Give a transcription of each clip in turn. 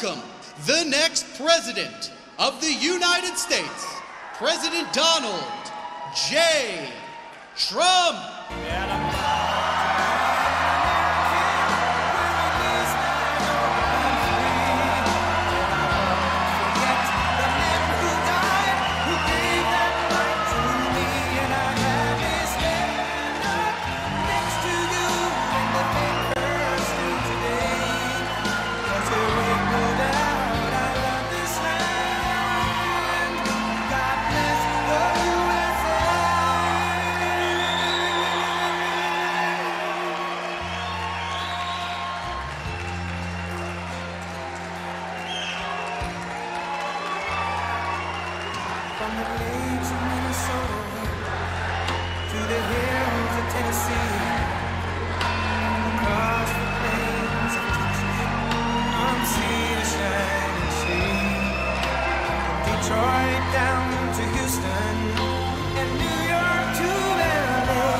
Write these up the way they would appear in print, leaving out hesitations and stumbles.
welcome the next President of the United States, President Donald J. Trump. From the lakes of Minnesota to the hills of Tennessee, across the plains of Texas, from sea to shining sea, from Detroit down to Houston, and New York to LA,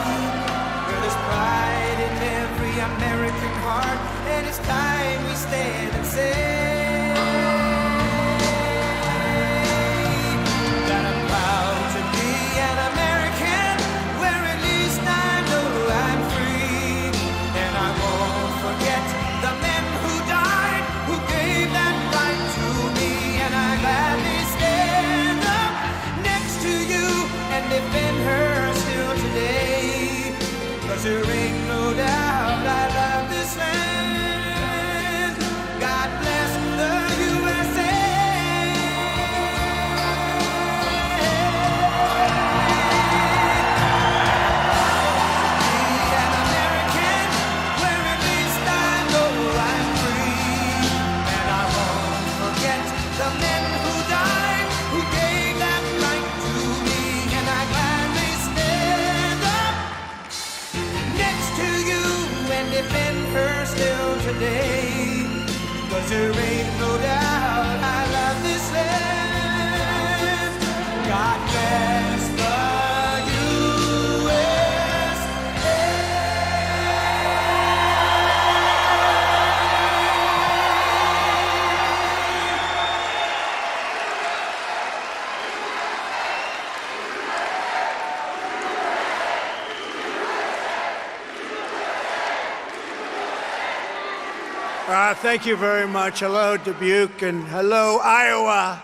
where there's pride in every American heart, and it's time we stand and say, defend her still today, 'cause there ain't no doubt I love this land. God bless the USA. Be an American, where at least I know I'm free, and I won't forget the men who died, who gave that right to me. I gladly stand up next to you and defend her still today, 'cause there ain't no doubt I love this land. God bless the Thank you very much. Hello, Dubuque, and hello, Iowa.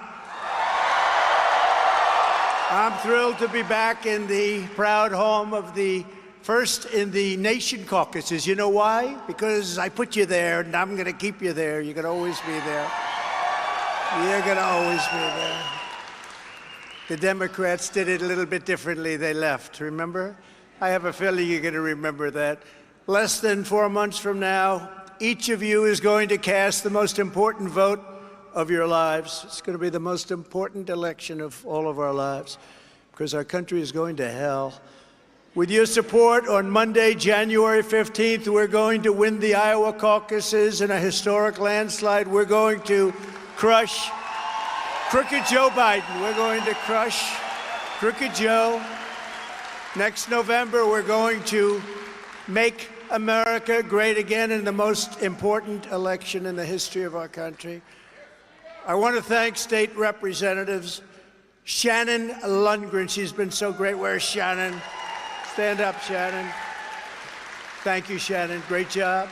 I'm thrilled to be back in the proud home of the first in the nation caucuses. You know why? Because I put you there, and I'm going to keep you there. You're going to always be there. You're going to always be there. The Democrats did it a little bit differently. They left, remember? I have a feeling you're going to remember that. Less than 4 months from now, each of you is going to cast the most important vote of your lives. It's going to be the most important election of all of our lives, because our country is going to hell. With your support, on Monday, January 15th, we're going to win the Iowa caucuses in a historic landslide. We're going to crush Crooked Joe Biden. We're going to crush Crooked Joe. Next November, we're going to make America great again in the most important election in the history of our country. I want to thank state representatives. Shannon Lundgren, she's been so great. Where's Shannon? Stand up, Shannon. Thank you, Shannon. Great job.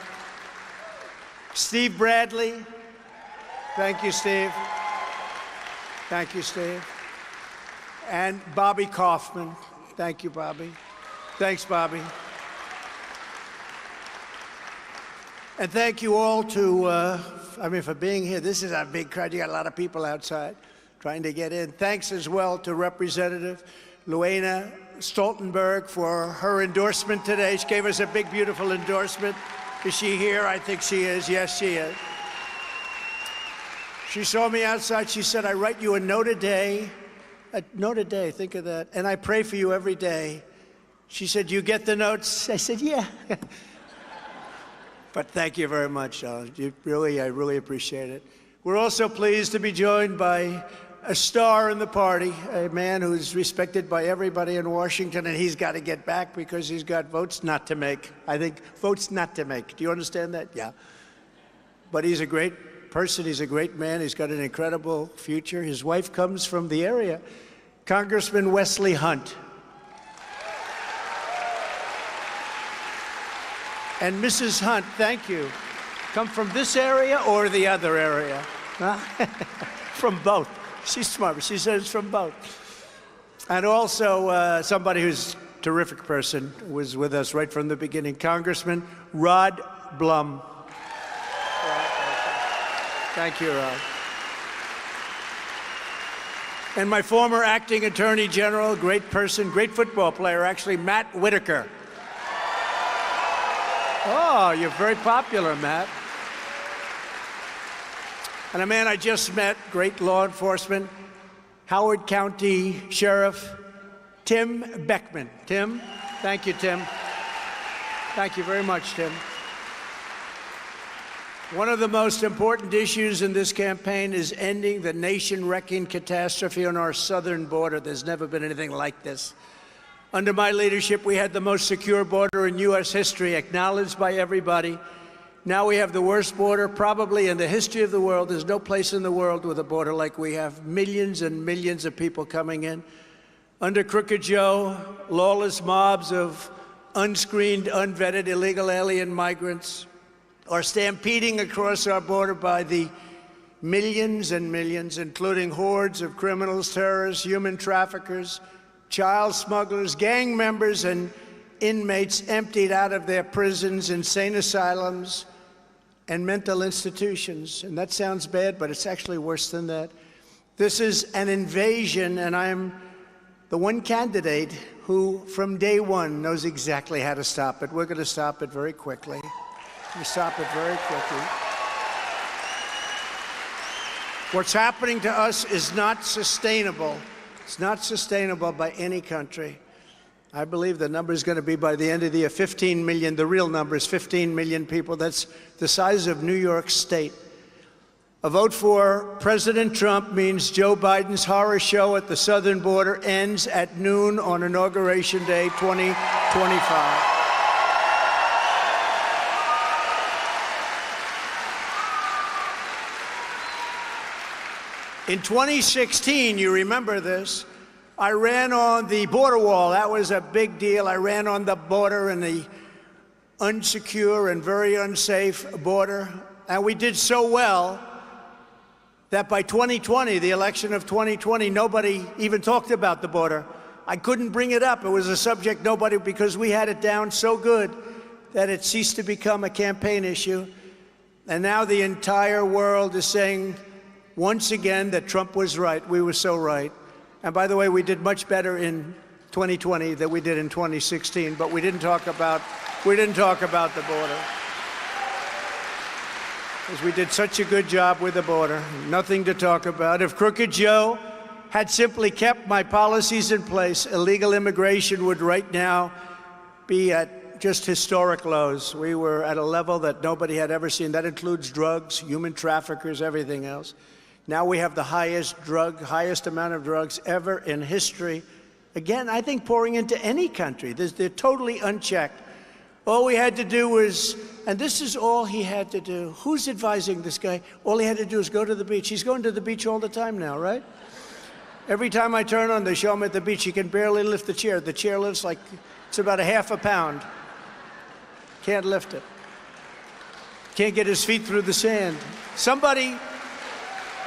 Steve Bradley. Thank you, Steve. Thank you, Steve. And Bobby Kaufman. Thank you, Bobby. Thanks, Bobby. And thank you all for being here. This is a big crowd. You got a lot of people outside trying to get in. Thanks as well to Representative Luana Stoltenberg for her endorsement today. She gave us a big, beautiful endorsement. Is she here? I think she is. Yes, she is. She saw me outside. She said, I write you a note a day. A note a day, think of that. And I pray for you every day. She said, you get the notes? I said, yeah. But thank you very much, John. I really appreciate it. We're also pleased to be joined by a star in the party, a man who's respected by everybody in Washington, and he's got to get back because he's got votes not to make. I think votes not to make. Do you understand that? Yeah. But he's a great great person. He's a great man. He's got an incredible future. His wife comes from the area, Congressman Wesley Hunt. And Mrs. Hunt, thank you. Come from this area or the other area? Huh? From both. She's smart. She says from both. And also somebody who's a terrific person was with us right from the beginning, Congressman Rod Blum. Thank you, Rod. And my former acting attorney general, great person, great football player, actually, Matt Whitaker. Oh, you're very popular, Matt. And a man I just met, great law enforcement, Howard County Sheriff Tim Beckman. Tim, thank you, Tim. Thank you very much, Tim. One of the most important issues in this campaign is ending the nation-wrecking catastrophe on our southern border. There's never been anything like this. Under my leadership, we had the most secure border in U.S. history, acknowledged by everybody. Now we have the worst border probably in the history of the world. There's no place in the world with a border like we have. Millions and millions of people coming in. Under Crooked Joe, lawless mobs of unscreened, unvetted illegal alien migrants are stampeding across our border by the millions and millions, including hordes of criminals, terrorists, human traffickers, child smugglers, gang members, and inmates emptied out of their prisons, insane asylums, and mental institutions. And that sounds bad, but it's actually worse than that. This is an invasion, and I am the one candidate who, from day one, knows exactly how to stop it. We're going to stop it very quickly. We stop it very quickly. What's happening to us is not sustainable. It's not sustainable by any country. I believe the number is going to be, by the end of the year, 15 million. The real number is 15 million people. That's the size of New York State. A vote for President Trump means Joe Biden's horror show at the southern border ends at noon on Inauguration Day 2025. In 2016, you remember this, I ran on the border wall. That was a big deal. I ran on the border in the unsecure and very unsafe border. And we did so well that by 2020, the election of 2020, nobody even talked about the border. I couldn't bring it up. It was a subject nobody, because we had it down so good that it ceased to become a campaign issue. And now the entire world is saying, once again, that Trump was right. We were so right. And by the way, we did much better in 2020 than we did in 2016, but we didn't talk about the border. Because we did such a good job with the border. Nothing to talk about. If Crooked Joe had simply kept my policies in place, illegal immigration would right now be at just historic lows. We were at a level that nobody had ever seen. That includes drugs, human traffickers, everything else. Now we have the highest amount of drugs ever in history. Again, I think pouring into any country. They're totally unchecked. All we had to do was, and this is all he had to do. Who's advising this guy? All he had to do is go to the beach. He's going to the beach all the time now, right? Every time I turn on, they show him at the beach. He can barely lift the chair. The chair lifts like, it's about a half a pound. Can't lift it. Can't get his feet through the sand.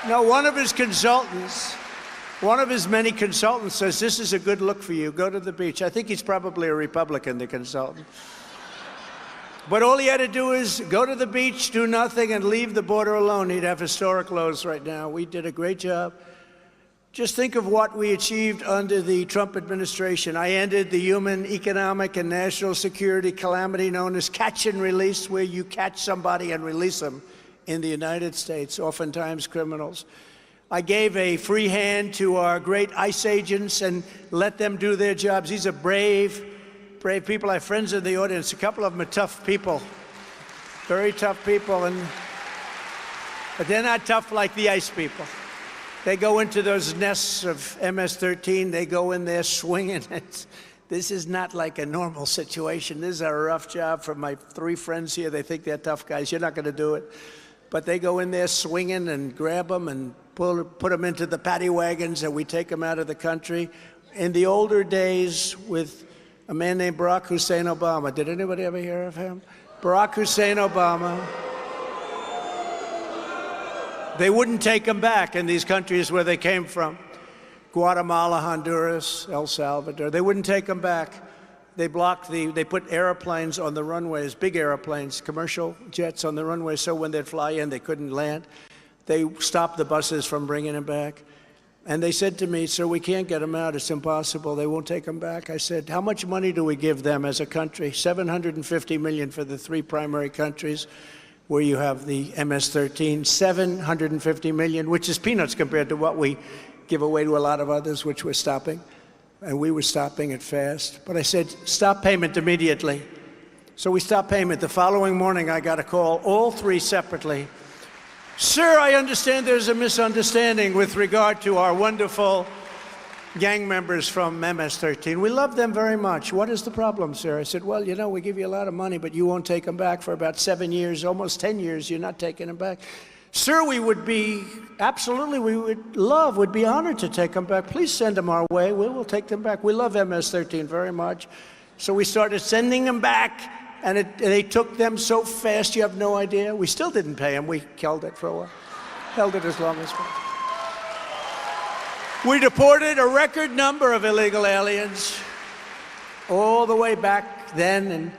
One of his consultants, one of his many consultants says, this is a good look for you. Go to the beach. I think he's probably a Republican, the consultant. But all he had to do is go to the beach, do nothing, and leave the border alone. He'd have historic lows right now. We did a great job. Just think of what we achieved under the Trump administration. I ended the human, economic, and national security calamity known as catch and release, where you catch somebody and release them in the United States, oftentimes criminals. I gave a free hand to our great ICE agents and let them do their jobs. These are brave people. I have friends in the audience. A couple of them are tough people, very tough people, but they're not tough like the ICE people. They go into those nests of MS-13. They go in there swinging. This is not like a normal situation. This is a rough job for my three friends here. They think they're tough guys. You're not going to do it. but they go in there swinging and grab them and put them into the paddy wagons, and we take them out of the country. In the older days with a man named Barack Hussein Obama. Did anybody ever hear of him? Barack Hussein Obama. They wouldn't take them back in these countries where they came from. Guatemala, Honduras, El Salvador. They wouldn't take them back. They put airplanes on the runways, big airplanes, commercial jets on the runways, so when they'd fly in, they couldn't land. They stopped the buses from bringing them back. And they said to me, sir, we can't get them out. It's impossible. They won't take them back. I said, how much money do we give them as a country? $750 million for the 3 primary countries where you have the MS-13. $750 million, which is peanuts compared to what we give away to a lot of others, which we're stopping. And we were stopping it fast. But I said, stop payment immediately. So we stopped payment. The following morning, I got a call, all 3 separately. Sir, I understand there's a misunderstanding with regard to our wonderful gang members from MS-13. We love them very much. What is the problem, sir? I said, well, you know, we give you a lot of money, but you won't take them back for about 7 years, almost 10 years, you're not taking them back. Sir, we would be, absolutely, would be honored to take them back. Please send them our way. We will take them back. We love MS-13 very much. So we started sending them back. And they took them so fast, you have no idea. We still didn't pay them. We held it for a while. Held it as long as possible. We deported a record number of illegal aliens all the way back then. And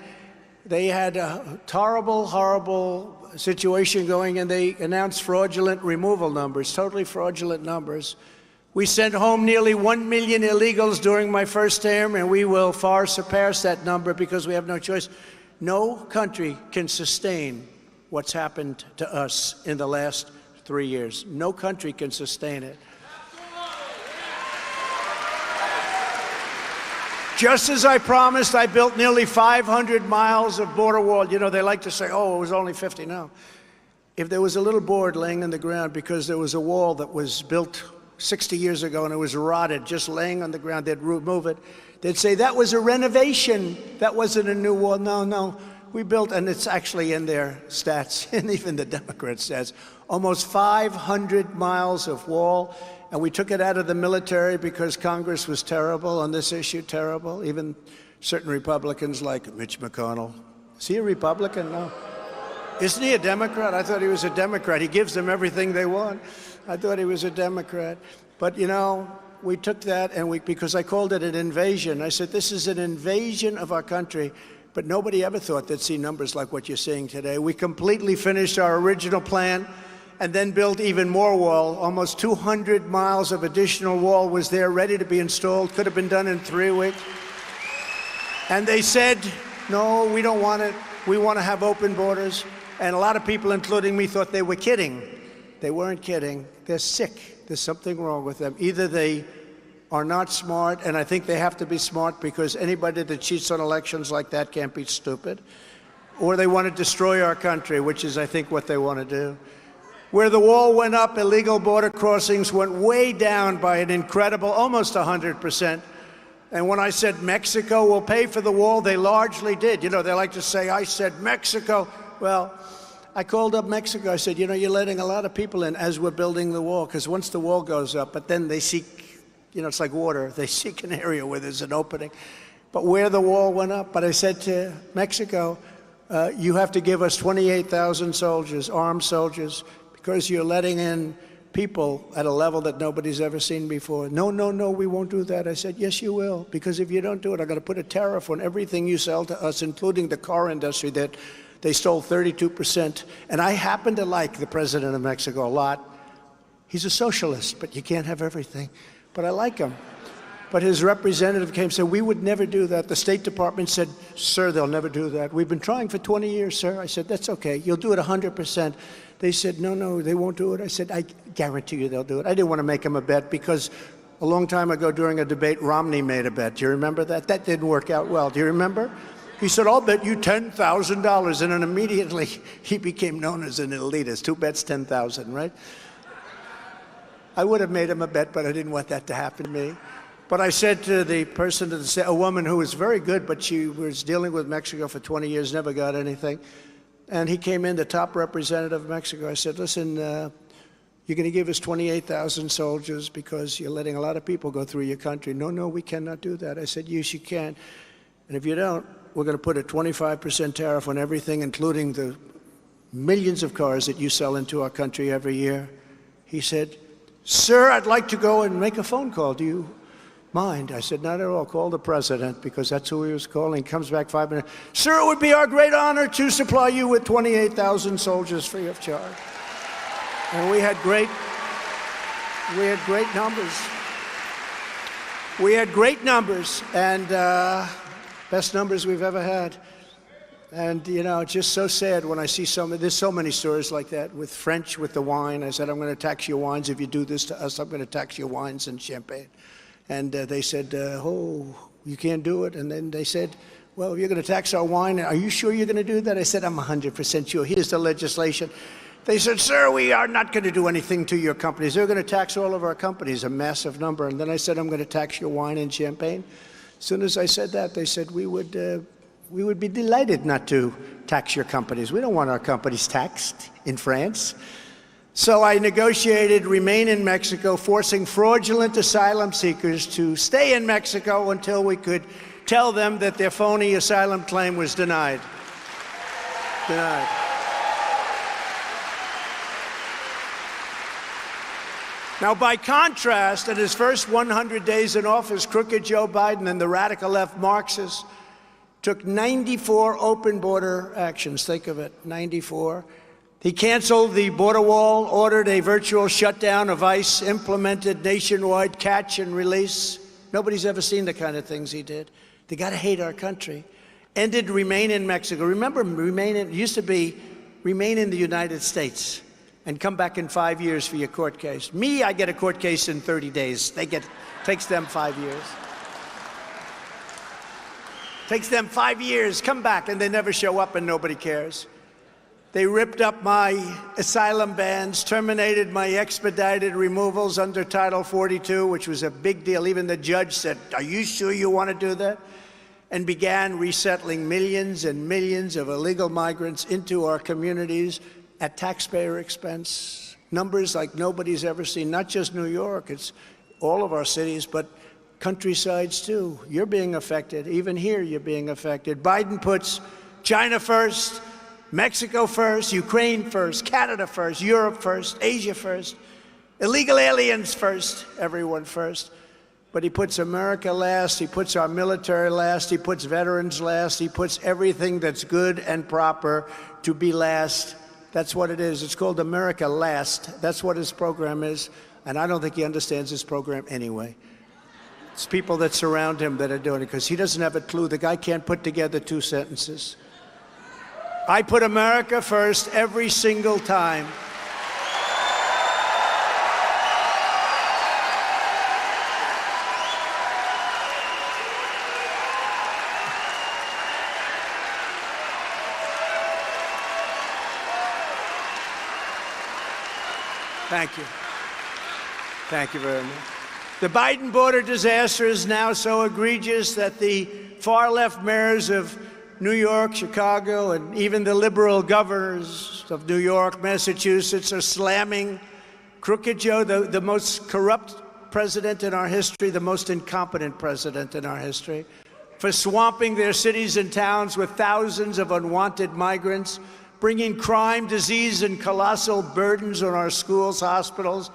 they had a horrible, horrible situation going, and they announced fraudulent removal numbers, totally fraudulent numbers. We sent home nearly 1 million illegals during my first term, and we will far surpass that number because we have no choice. No country can sustain what's happened to us in the last 3 years. No country can sustain it. Just as I promised, I built nearly 500 miles of border wall. You know, they like to say, oh, it was only 50. No. If there was a little board laying on the ground because there was a wall that was built 60 years ago and it was rotted, just laying on the ground, they'd remove it. They'd say, that was a renovation. That wasn't a new wall. No, no. We built, and it's actually in their stats, and even the Democrat stats, almost 500 miles of wall. And we took it out of the military because Congress was terrible on this issue, terrible. Even certain Republicans like Mitch McConnell. Is he a Republican? No. Isn't he a Democrat? I thought he was a Democrat. He gives them everything they want. I thought he was a Democrat. But, you know, we took that, and because I called it an invasion. I said, this is an invasion of our country. But nobody ever thought they'd see numbers like what you're seeing today. We completely finished our original plan and then built even more wall. Almost 200 miles of additional wall was there, ready to be installed. Could have been done in 3 weeks. And they said, no, we don't want it. We want to have open borders. And a lot of people, including me, thought they were kidding. They weren't kidding. They're sick. There's something wrong with them. Either they are not smart, and I think they have to be smart because anybody that cheats on elections like that can't be stupid, or they want to destroy our country, which is, I think, what they want to do. Where the wall went up, illegal border crossings went way down by an incredible, almost 100%. And when I said Mexico will pay for the wall, they largely did. You know, they like to say, I said Mexico. Well, I called up Mexico. I said, you know, you're letting a lot of people in as we're building the wall, because once the wall goes up, but then they seek, you know, it's like water. They seek an area where there's an opening. But where the wall went up, but I said to Mexico, you have to give us 28,000 soldiers, armed soldiers, because you're letting in people at a level that nobody's ever seen before. No, no, no, we won't do that. I said, yes, you will, because if you don't do it, I'm going to put a tariff on everything you sell to us, including the car industry that they stole 32%. And I happen to like the president of Mexico a lot. He's a socialist, but you can't have everything. But I like him. But his representative came and said, we would never do that. The State Department said, sir, they'll never do that. We've been trying for 20 years, sir. I said, that's okay. You'll do it 100%. They said, no, no, they won't do it. I said, I guarantee you they'll do it. I didn't want to make him a bet because a long time ago during a debate, Romney made a bet. Do you remember that? That didn't work out well. Do you remember? He said, I'll bet you $10,000. And then immediately he became known as an elitist. 2 bets, 10,000, right? I would have made him a bet, but I didn't want that to happen to me. But I said to the person, a woman who was very good, but she was dealing with Mexico for 20 years, never got anything. And he came in, the top representative of Mexico. I said, listen, you're going to give us 28,000 soldiers because you're letting a lot of people go through your country. No, we cannot do that. I said, yes, you can. And if you don't, we're going to put a 25% tariff on everything, including the millions of cars that you sell into our country every year. He said, sir, I'd like to go and make a phone call. Do you mind? I said, not at all. Call the president, because that's who he was calling. He comes back 5 minutes. Sir, it would be our great honor to supply you with 28,000 soldiers free of charge. And we had great numbers. We had great numbers, and best numbers we've ever had. And, you know, it's just so sad when I see there's so many stories like that. With French, with the wine, I said, I'm going to tax your wines. If you do this to us, I'm going to tax your wines and champagne. And they said, oh, you can't do it. And then they said, well, if you're going to tax our wine, are you sure you're going to do that? I said, I'm 100% sure. Here's the legislation. They said, sir, we are not going to do anything to your companies. They're going to tax all of our companies, a massive number. And then I said, I'm going to tax your wine and champagne. As soon as I said that, they said, we would be delighted not to tax your companies. We don't want our companies taxed in France. So I negotiated remain in Mexico, forcing fraudulent asylum seekers to stay in Mexico until we could tell them that their phony asylum claim was denied. Denied. Now, by contrast, in his first 100 days in office, crooked Joe Biden and the radical left Marxists took 94 open border actions. Think of it, 94. He canceled the border wall, ordered a virtual shutdown of ICE, implemented nationwide catch and release. Nobody's ever seen the kind of things he did. They got to hate our country. Ended remain in Mexico. Remember, it used to be remain in the United States and come back in 5 years for your court case. Me, I get a court case in 30 days. Takes them 5 years. Takes them 5 years, come back, and they never show up and nobody cares. They ripped up my asylum bans, terminated my expedited removals under Title 42, which was a big deal. Even the judge said, are you sure you want to do that? And began resettling millions and millions of illegal migrants into our communities at taxpayer expense. Numbers like nobody's ever seen, not just New York, it's all of our cities, but countrysides too. You're being affected. Even here, you're being affected. Biden puts China first, Mexico first, Ukraine first, Canada first, Europe first, Asia first, illegal aliens first, everyone first. But he puts America last, he puts our military last, he puts veterans last, he puts everything that's good and proper to be last. That's what it is. It's called America Last. That's what his program is. And I don't think he understands his program anyway. It's people that surround him that are doing it, because he doesn't have a clue. The guy can't put together 2 sentences. I put America first every single time. Thank you. Thank you very much. The Biden border disaster is now so egregious that the far-left mayors of New York, Chicago, and even the liberal governors of New York, Massachusetts are slamming Crooked Joe, the most corrupt president in our history, the most incompetent president in our history, for swamping their cities and towns with thousands of unwanted migrants, bringing crime, disease, and colossal burdens on our schools, hospitals,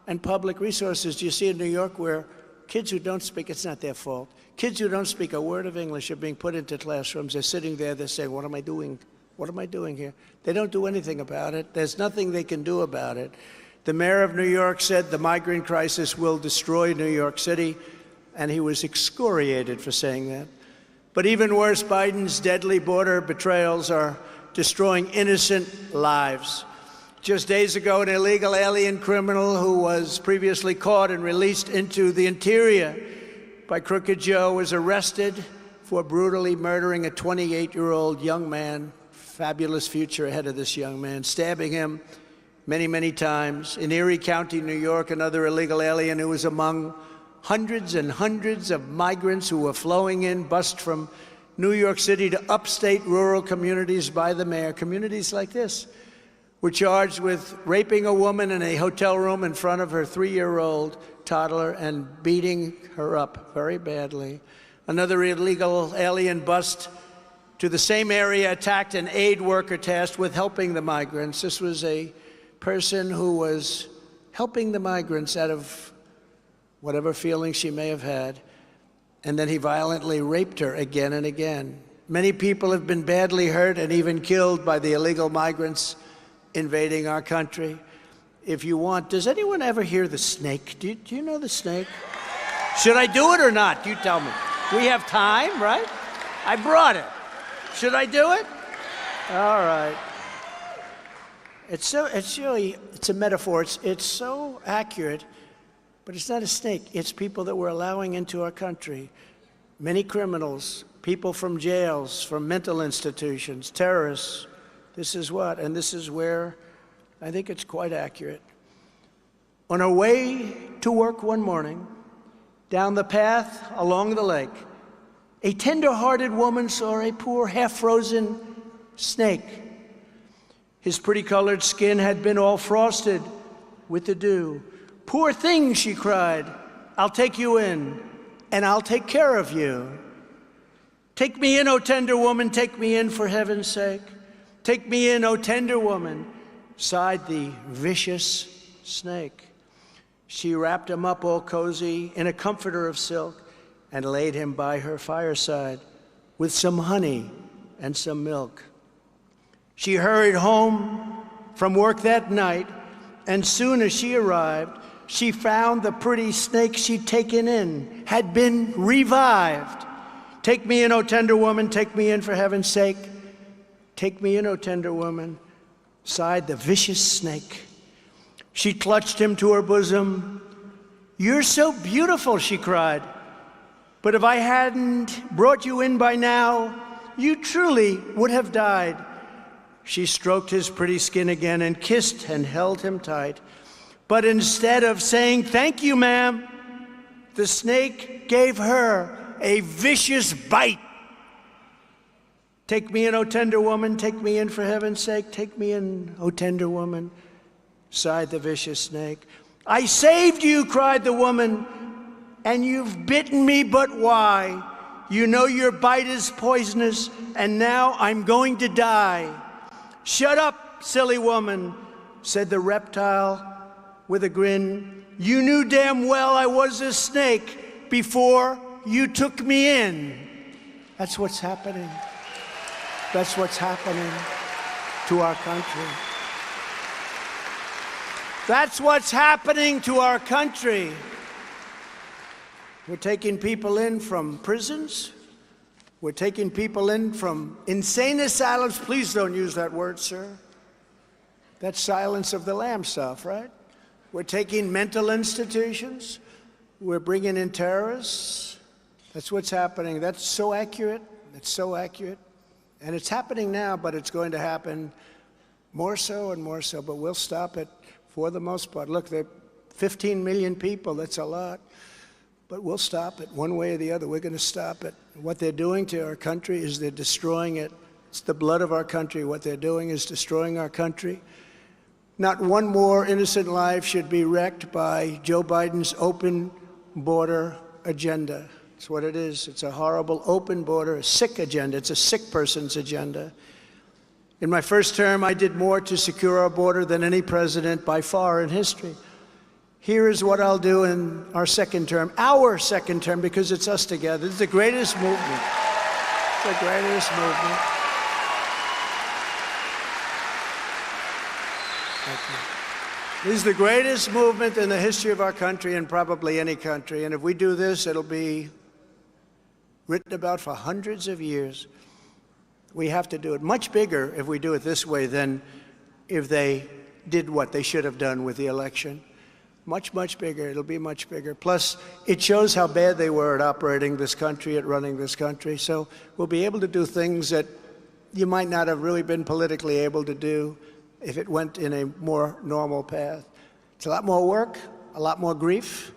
and public resources. You see in New York where kids who don't speak, it's not their fault. Kids who don't speak a word of English are being put into classrooms. They're sitting there, they're saying, what am I doing? What am I doing here? They don't do anything about it. There's nothing they can do about it. The mayor of New York said the migrant crisis will destroy New York City, and he was excoriated for saying that. But even worse, Biden's deadly border betrayals are destroying innocent lives. Just days ago, an illegal alien criminal who was previously caught and released into the interior by Crooked Joe was arrested for brutally murdering a 28-year-old young man. Fabulous future ahead of this young man, stabbing him many, many times. In Erie County, New York, another illegal alien who was among hundreds and hundreds of migrants who were flowing in, bused from New York City to upstate rural communities by the mayor. Communities like this were charged with raping a woman in a hotel room in front of her 3-year-old toddler and beating her up very badly. Another illegal alien bust to the same area attacked an aid worker tasked with helping the migrants. This was a person who was helping the migrants out of whatever feelings she may have had, and then he violently raped her again and again. Many people have been badly hurt and even killed by the illegal migrants invading our country. If you want, does anyone ever hear the snake? Do you know the snake? Should I do it or not? You tell me. We have time, right? I brought it. Should I do it? All right. It's a metaphor. It's so accurate, but it's not a snake. It's people that we're allowing into our country. Many criminals, people from jails, from mental institutions, terrorists. This is what, and this is where I think it's quite accurate. On our way to work one morning, down the path along the lake, a tender-hearted woman saw a poor, half-frozen snake. His pretty-colored skin had been all frosted with the dew. "Poor thing," she cried, "I'll take you in, and I'll take care of you. Take me in, O tender woman, take me in for heaven's sake. Take me in, O tender woman," sighed the vicious snake. She wrapped him up all cozy in a comforter of silk and laid him by her fireside with some honey and some milk. She hurried home from work that night, and soon as she arrived, she found the pretty snake she'd taken in had been revived. "Take me in, O tender woman, take me in for heaven's sake. Take me in, O tender woman," sighed the vicious snake. She clutched him to her bosom. "You're so beautiful," she cried. "But if I hadn't brought you in by now, you truly would have died." She stroked his pretty skin again and kissed and held him tight. But instead of saying, "Thank you, ma'am," the snake gave her a vicious bite. "Take me in, O tender woman, take me in for heaven's sake. Take me in, O tender woman," sighed the vicious snake. "I saved you," cried the woman, "and you've bitten me, but why? You know your bite is poisonous, and now I'm going to die." "Shut up, silly woman," said the reptile with a grin. "You knew damn well I was a snake before you took me in." That's what's happening. That's what's happening to our country. That's what's happening to our country. We're taking people in from prisons. We're taking people in from insane asylums. Please don't use that word, sir. That's Silence of the Lambs stuff, right? We're taking mental institutions. We're bringing in terrorists. That's what's happening. That's so accurate. It's so accurate. And it's happening now, but it's going to happen more so and more so. But we'll stop it for the most part. Look, there are 15 million people. That's a lot. But we'll stop it one way or the other. We're going to stop it. What they're doing to our country is they're destroying it. It's the blood of our country. What they're doing is destroying our country. Not one more innocent life should be wrecked by Joe Biden's open border agenda. It's what it is. It's a horrible open border, a sick agenda. It's a sick person's agenda. In my first term, I did more to secure our border than any president by far in history. Here is what I'll do in our second term, because it's us together. It's the greatest movement. It's the greatest movement. Thank you. This is the greatest movement in the history of our country and probably any country. And if we do this, it'll be written about for hundreds of years. We have to do it much bigger if we do it this way than if they did what they should have done with the election. Much, much bigger. It'll be much bigger. Plus, it shows how bad they were at operating this country, at running this country. So we'll be able to do things that you might not have really been politically able to do if it went in a more normal path. It's a lot more work, a lot more grief.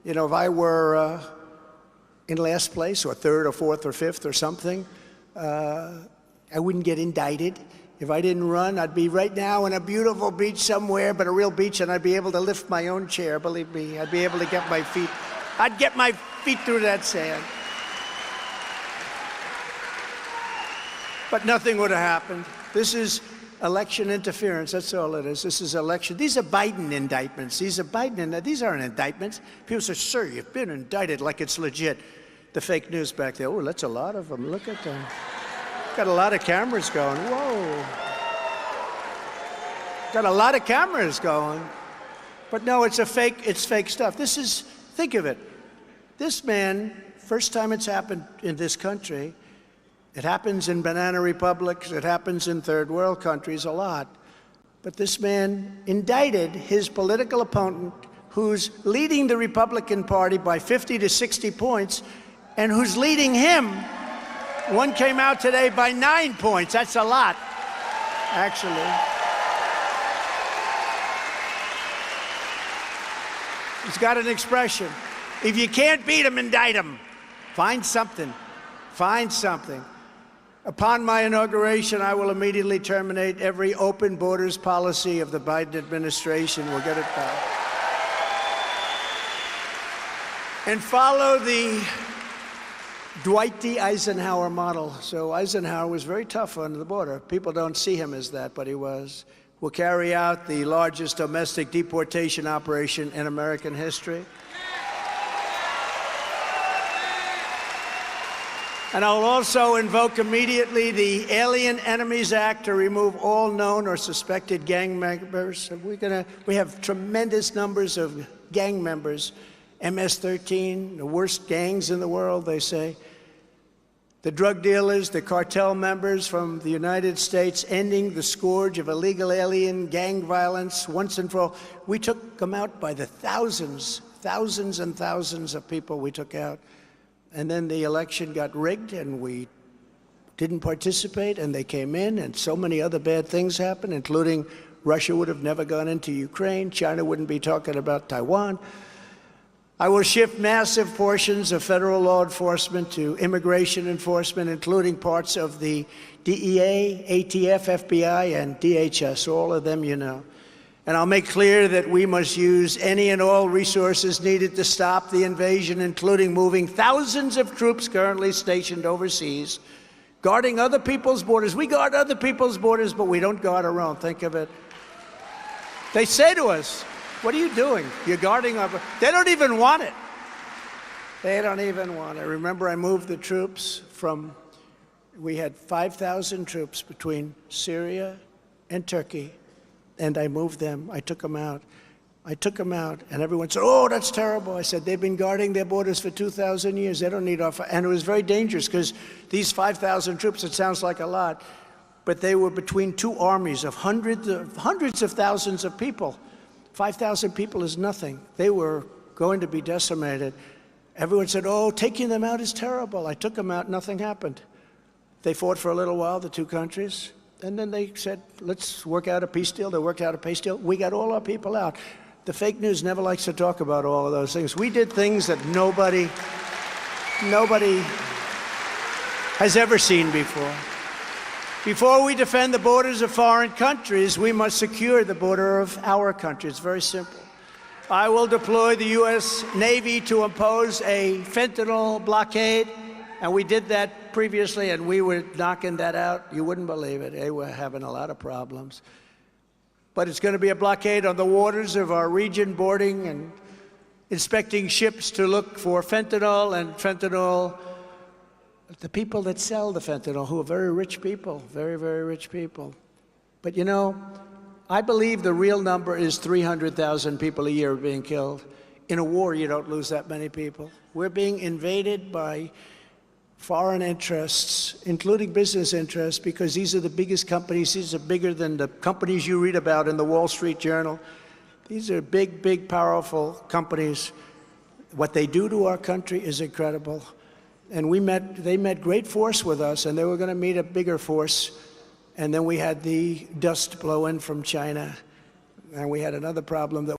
You know, if I were in last place or third or fourth or fifth or something, I wouldn't get indicted. If I didn't run, I'd be right now in a beautiful beach somewhere, but a real beach, and I'd be able to lift my own chair, believe me. I'd be able to get my feet. I'd get my feet through that sand. But nothing would have happened. This is election interference. That's all it is. This is election. These are Biden indictments. These aren't indictments. People say, sir, you've been indicted like it's legit. The fake news back there. Oh, that's a lot of them. Look at them. Got a lot of cameras going. Whoa. Got a lot of cameras going. But no, it's fake stuff. Think of it. This man, first time it's happened in this country, it happens in banana republics, it happens in third world countries a lot. But this man indicted his political opponent who's leading the Republican Party by 50 to 60 points and who's leading him. One came out today by 9 points. That's a lot, actually. He's got an expression. If you can't beat him, indict him. Find something. Find something. Upon my inauguration, I will immediately terminate every open borders policy of the Biden administration. We'll get it back. And follow the Dwight D. Eisenhower model. So Eisenhower was very tough on the border. People don't see him as that, but he was. We'll carry out the largest domestic deportation operation in American history. And I'll also invoke immediately the Alien Enemies Act to remove all known or suspected gang members. We have tremendous numbers of gang members. MS-13, the worst gangs in the world, they say. The drug dealers, the cartel members from the United States, ending the scourge of illegal alien gang violence once and for all. We took them out by the thousands, thousands and thousands of people we took out. And then the election got rigged, and we didn't participate, and they came in, and so many other bad things happened, including Russia would have never gone into Ukraine. China wouldn't be talking about Taiwan. I will shift massive portions of federal law enforcement to immigration enforcement, including parts of the DEA, ATF, FBI, and DHS, all of them you know. And I'll make clear that we must use any and all resources needed to stop the invasion, including moving thousands of troops currently stationed overseas, guarding other people's borders. We guard other people's borders, but we don't guard our own. Think of it. They say to us, what are you doing? You're guarding our... They don't even want it. They don't even want it. Remember, I moved the troops from... We had 5,000 troops between Syria and Turkey. And I moved them. I took them out. I took them out, and everyone said, oh, that's terrible. I said, they've been guarding their borders for 2,000 years. They don't need our... And it was very dangerous, because these 5,000 troops, it sounds like a lot, but they were between two armies of hundreds of thousands of people. 5,000 people is nothing. They were going to be decimated. Everyone said, oh, taking them out is terrible. I took them out, nothing happened. They fought for a little while, the two countries. And then they said, let's work out a peace deal. They worked out a peace deal. We got all our people out. The fake news never likes to talk about all of those things. We did things that nobody has ever seen before. Before we defend the borders of foreign countries, we must secure the border of our country. It's very simple. I will deploy the U.S. Navy to impose a fentanyl blockade. And we did that previously, and we were knocking that out. You wouldn't believe it. They were having a lot of problems. But it's going to be a blockade on the waters of our region, boarding and inspecting ships to look for fentanyl and fentanyl. The people that sell the fentanyl, who are very rich people, very, very rich people. But you know, I believe the real number is 300,000 people a year being killed. In a war, you don't lose that many people. We're being invaded by foreign interests, including business interests, because these are the biggest companies. These are bigger than the companies you read about in the Wall Street Journal. These are big, big, powerful companies. What they do to our country is incredible. And they met great force with us, and they were going to meet a bigger force. And then we had the dust blow in from China, and we had another problem that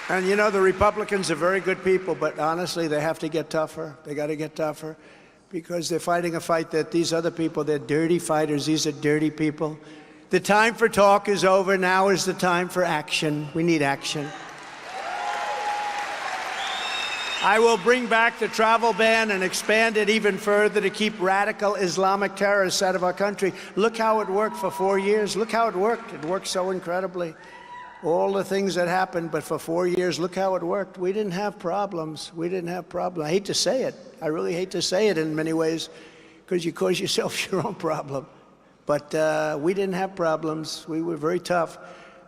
And you know, the Republicans are very good people, but honestly, they have to get tougher. They got to get tougher because they're fighting a fight that these other people, they're dirty fighters. These are dirty people. The time for talk is over. Now is the time for action. We need action. I will bring back the travel ban and expand it even further to keep radical Islamic terrorists out of our country. Look how it worked for 4 years. Look how it worked. It worked so incredibly. All the things that happened, but for 4 years, look how it worked. We didn't have problems. We didn't have problems. I hate to say it. I really hate to say it in many ways because you cause yourself your own problem. But we didn't have problems. We were very tough.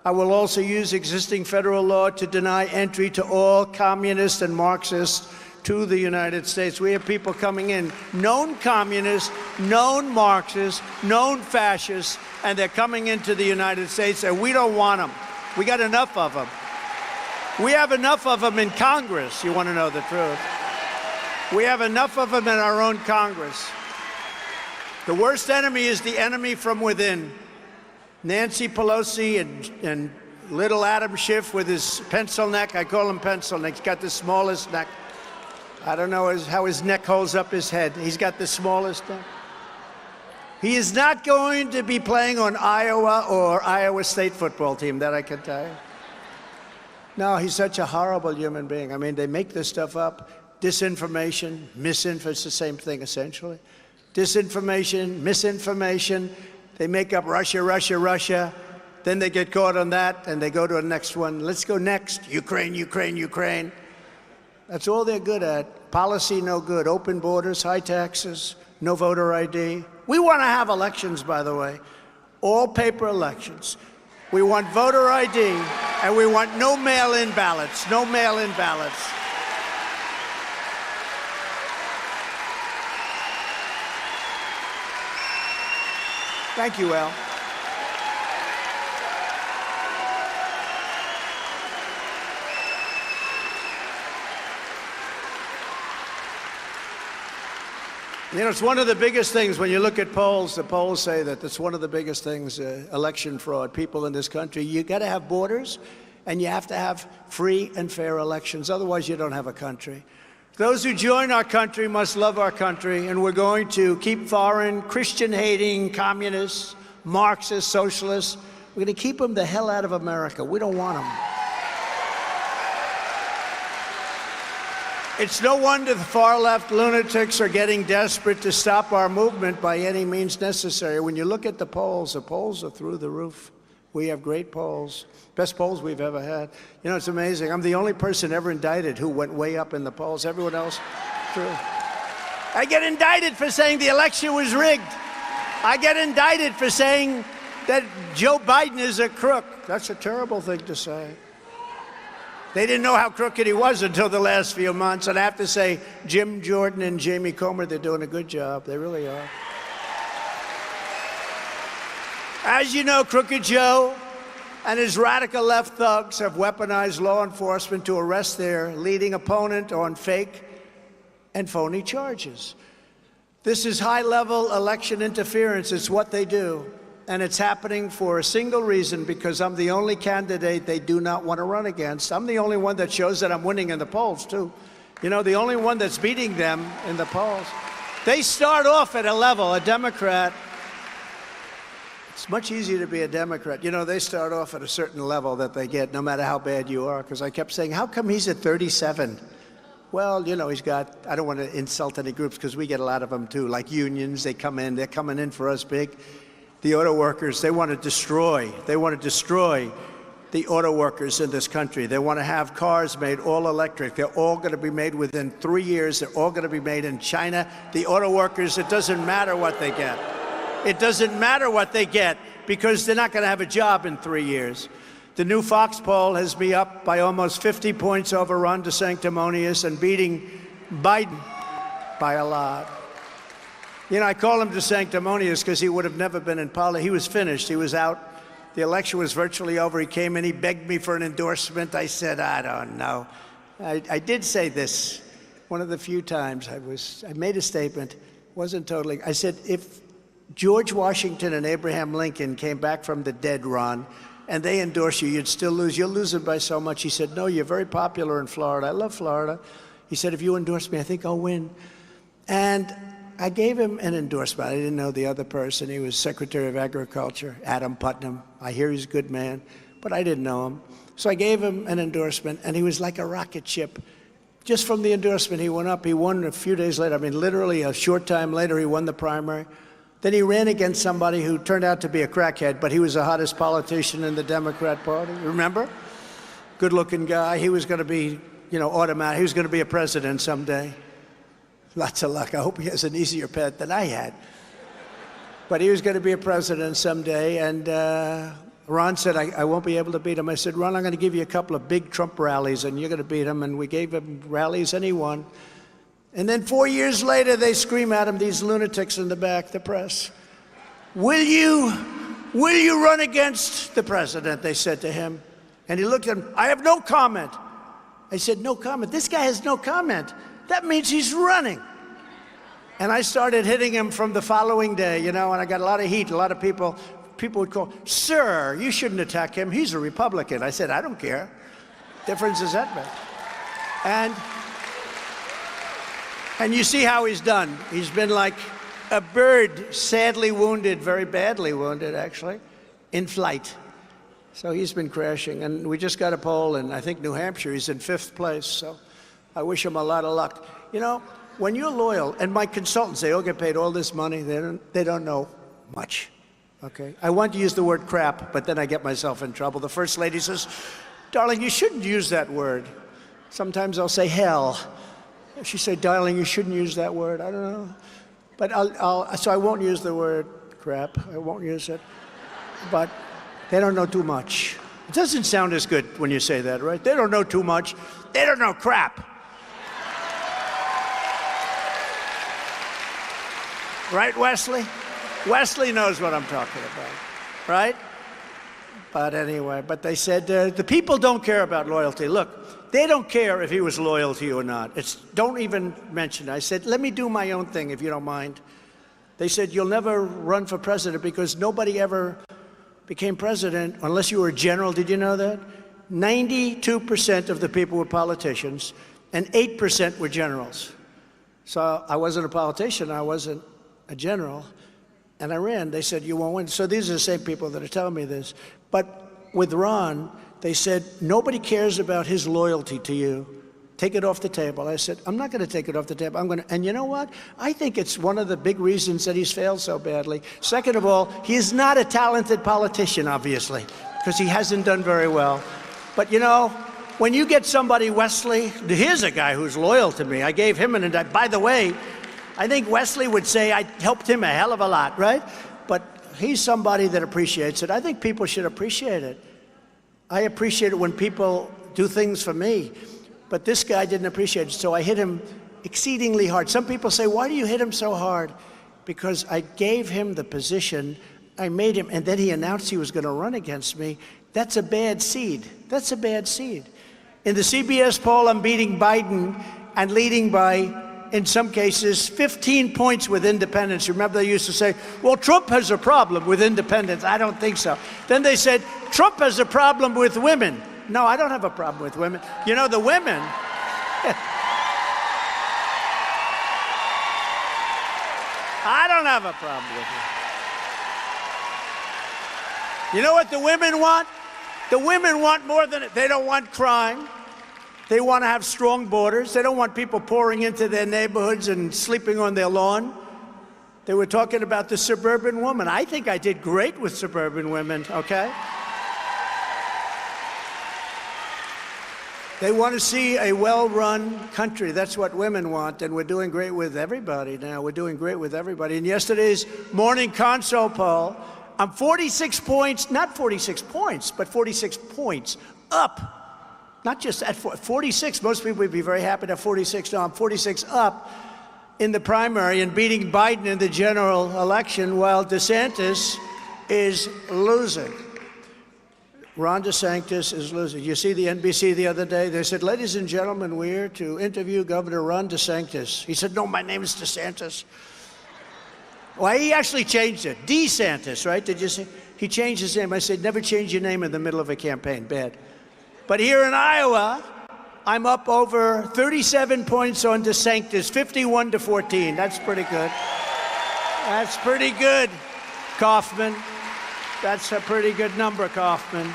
I will also use existing federal law to deny entry to all communists and Marxists to the United States. We have people coming in, known communists, known Marxists, known fascists, and they're coming into the United States, and we don't want them. We got enough of them. We have enough of them in Congress, you want to know the truth. We have enough of them in our own Congress. The worst enemy is the enemy from within. Nancy Pelosi and little Adam Schiff with his pencil neck. I call him pencil neck. He's got the smallest neck. I don't know how his neck holds up his head. He's got the smallest neck. He is not going to be playing on Iowa or Iowa State football team, that I can tell you. No, he's such a horrible human being. I mean, they make this stuff up. Disinformation, misinformation, it's the same thing, essentially. Disinformation, misinformation. They make up Russia, Russia, Russia. Then they get caught on that, and they go to the next one. Let's go next. Ukraine, Ukraine, Ukraine. That's all they're good at. Policy, no good. Open borders, high taxes, no voter ID. We want to have elections, by the way. All paper elections. We want voter ID, and we want no mail-in ballots. No mail-in ballots. Thank you, Al. You know, it's one of the biggest things when you look at polls. The polls say that it's one of the biggest things, election fraud. People in this country, you got to have borders, and you have to have free and fair elections. Otherwise, you don't have a country. Those who join our country must love our country, and we're going to keep foreign, Christian-hating communists, Marxists, socialists. We're going to keep them the hell out of America. We don't want them. It's no wonder the far-left lunatics are getting desperate to stop our movement by any means necessary. When you look at the polls are through the roof. We have great polls, best polls we've ever had. You know, it's amazing. I'm the only person ever indicted who went way up in the polls. Everyone else, true. I get indicted for saying the election was rigged. I get indicted for saying that Joe Biden is a crook. That's a terrible thing to say. They didn't know how crooked he was until the last few months. And I have to say, Jim Jordan and Jamie Comer, they're doing a good job. They really are. As you know, Crooked Joe and his radical left thugs have weaponized law enforcement to arrest their leading opponent on fake and phony charges. This is high-level election interference. It's what they do. And it's happening for a single reason, because I'm the only candidate they do not want to run against. I'm the only one that shows that I'm winning in the polls, too. You know, the only one that's beating them in the polls. They start off at a level, a Democrat. It's much easier to be a Democrat. You know, they start off at a certain level that they get, no matter how bad you are. Because I kept saying, how come he's at 37? Well, you know, he's got, I don't want to insult any groups because we get a lot of them, too. Like unions, they come in, they're coming in for us big. The auto workers, they want to destroy the auto workers in this country. They want to have cars made all electric. They're all going to be made within 3 years. They're all going to be made in China. The auto workers, it doesn't matter what they get. It doesn't matter what they get because they're not going to have a job in 3 years. The new Fox poll has me up by almost 50 points over Ron DeSanctimonious and beating Biden by a lot. You know, I call him DeSanctimonious because he would have never been in politics. He was finished. He was out. The election was virtually over. He came in. He begged me for an endorsement. I said, I don't know. I did say this one of the few times I made a statement. Wasn't totally. I said, if George Washington and Abraham Lincoln came back from the dead, Ron, and they endorse you, you'd still lose. You'll lose it by so much. He said, no, you're very popular in Florida. I love Florida. He said, if you endorse me, I think I'll win. And I gave him an endorsement. I didn't know the other person. He was Secretary of Agriculture, Adam Putnam. I hear he's a good man, but I didn't know him. So I gave him an endorsement, and he was like a rocket ship. Just from the endorsement, he went up. He won a few days later. I mean, literally a short time later, he won the primary. Then he ran against somebody who turned out to be a crackhead, but he was the hottest politician in the Democrat Party. Remember? Good-looking guy. He was going to be, automatic. He was going to be a president someday. Lots of luck. I hope he has an easier path than I had. But he was going to be a president someday, and Ron said, I won't be able to beat him. I said, Ron, I'm going to give you a couple of big Trump rallies, and you're going to beat him. And we gave him rallies, and he won. And then 4 years later, they scream at him, these lunatics in the back, the press. Will you run against the president, they said to him. And he looked at them, I have no comment. I said, no comment? This guy has no comment. That means he's running. And I started hitting him from the following day, and I got a lot of heat. A lot of people would call, sir, you shouldn't attack him. He's a Republican. I said, I don't care. Difference does that make? And you see how he's done. He's been like a bird, sadly wounded, very badly wounded, actually, in flight. So he's been crashing. And we just got a poll in, I think, New Hampshire. He's in 5th place. So I wish him a lot of luck. When you're loyal, and my consultants, they all get paid all this money. They don't know much. Okay? I want to use the word crap, but then I get myself in trouble. The First Lady says, darling, you shouldn't use that word. Sometimes I'll say hell. She said, darling, you shouldn't use that word. I don't know. But so I won't use the word crap. I won't use it. But they don't know too much. It doesn't sound as good when you say that, right? They don't know too much. They don't know crap. Right, Wesley? Wesley knows what I'm talking about, right? But anyway, they said, the people don't care about loyalty. Look, they don't care if he was loyal to you or not. Don't even mention it. I said, let me do my own thing, if you don't mind. They said, you'll never run for president because nobody ever became president unless you were a general. Did you know that? 92% of the people were politicians, and 8% were generals. So I wasn't a politician. I wasn't a general. And I ran. They said, you won't win. So these are the same people that are telling me this. But with Ron, they said, nobody cares about his loyalty to you. Take it off the table. I said, I'm not going to take it off the table. And you know what? I think it's one of the big reasons that he's failed so badly. Second of all, he is not a talented politician, obviously, because he hasn't done very well. But when you get somebody, Wesley, here's a guy who's loyal to me. I gave him an indictment. By the way, I think Wesley would say I helped him a hell of a lot, right? But he's somebody that appreciates it. I think people should appreciate it. I appreciate it when people do things for me. But this guy didn't appreciate it, so I hit him exceedingly hard. Some people say, why do you hit him so hard? Because I gave him the position, I made him, and then he announced he was going to run against me. That's a bad seed. That's a bad seed. In the CBS poll, I'm beating Biden and leading by, in some cases, 15 points with independents. Remember, they used to say, well, Trump has a problem with independents. I don't think so. Then they said, Trump has a problem with women. No, I don't have a problem with women. The women... I don't have a problem with them. You know what the women want? The women want more than it. They don't want crime. They want to have strong borders. They don't want people pouring into their neighborhoods and sleeping on their lawn. They were talking about the suburban woman. I think I did great with suburban women, okay? They want to see a well-run country. That's what women want, and we're doing great with everybody now. We're doing great with everybody. In yesterday's morning console poll, I'm 46 points, not 46 points, but 46 points up. Not just at 46. Most people would be very happy to have 46. No, I'm 46 up in the primary and beating Biden in the general election, while DeSantis is losing. Ron DeSantis is losing. You see the NBC the other day? They said, ladies and gentlemen, we're here to interview Governor Ron DeSantis. He said, no, my name is DeSantis. Well, he actually changed it. DeSantis, right? Did you see? He changed his name. I said, never change your name in the middle of a campaign. Bad. But here in Iowa, I'm up over 37 points on DeSantis, 51-14. That's pretty good. That's pretty good, Kaufman. That's a pretty good number, Kaufman.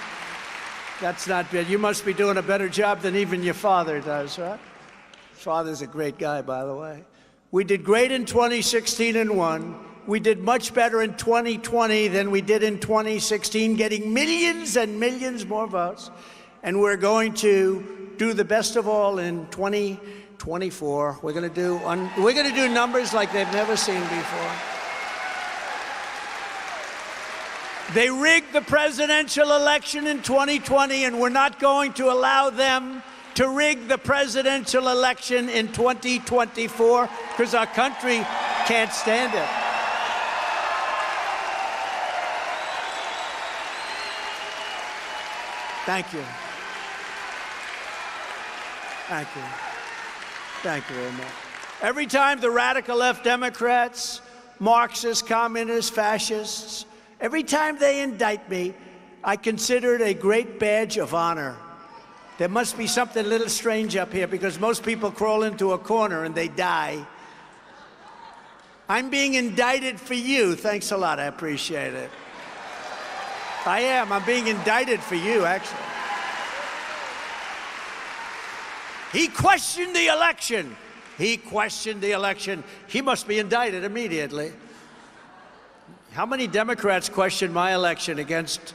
That's not bad. You must be doing a better job than even your father does, right? His father's a great guy, by the way. We did great in 2016 and won. We did much better in 2020 than we did in 2016, getting millions and millions more votes. And we're going to do the best of all in 2024. We're going to do numbers like they've never seen before. They rigged the presidential election in 2020, and we're not going to allow them to rig the presidential election in 2024 because our country can't stand it. Thank you. Thank you. Thank you very much. Every time the radical left Democrats, Marxists, communists, fascists, every time they indict me, I consider it a great badge of honor. There must be something a little strange up here because most people crawl into a corner and they die. I'm being indicted for you. Thanks a lot. I appreciate it. I am. I'm being indicted for you, actually. He questioned the election. He questioned the election. He must be indicted immediately. How many Democrats questioned my election against,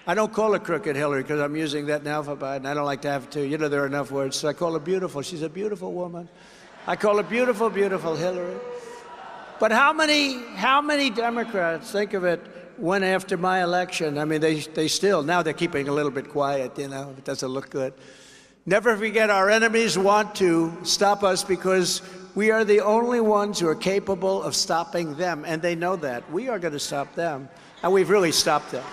I don't call her crooked Hillary because I'm using that now for Biden. I don't like to have to. You know, there are enough words. So I call her beautiful. She's a beautiful woman. I call her beautiful, beautiful Hillary. But how many Democrats, think of it, went after my election? I mean, they still, now they're keeping a little bit quiet, you know. It doesn't look good. Never forget, our enemies want to stop us because we are the only ones who are capable of stopping them, and they know that. We are going to stop them, and we've really stopped them.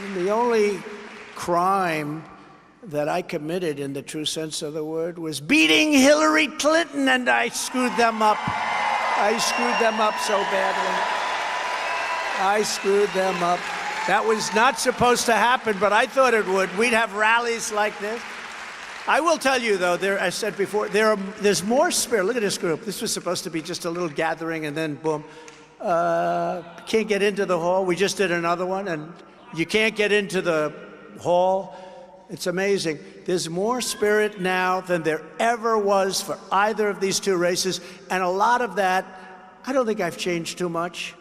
And the only crime that I committed in the true sense of the word was beating Hillary Clinton, and I screwed them up. I screwed them up so badly. I screwed them up. That was not supposed to happen, but I thought it would. We'd have rallies like this. I will tell you, though, I said before, there's more spirit. Look at this group. This was supposed to be just a little gathering, and then boom. Can't get into the hall. We just did another one, and you can't get into the hall. It's amazing. There's more spirit now than there ever was for either of these two races, and a lot of that, I don't think I've changed too much.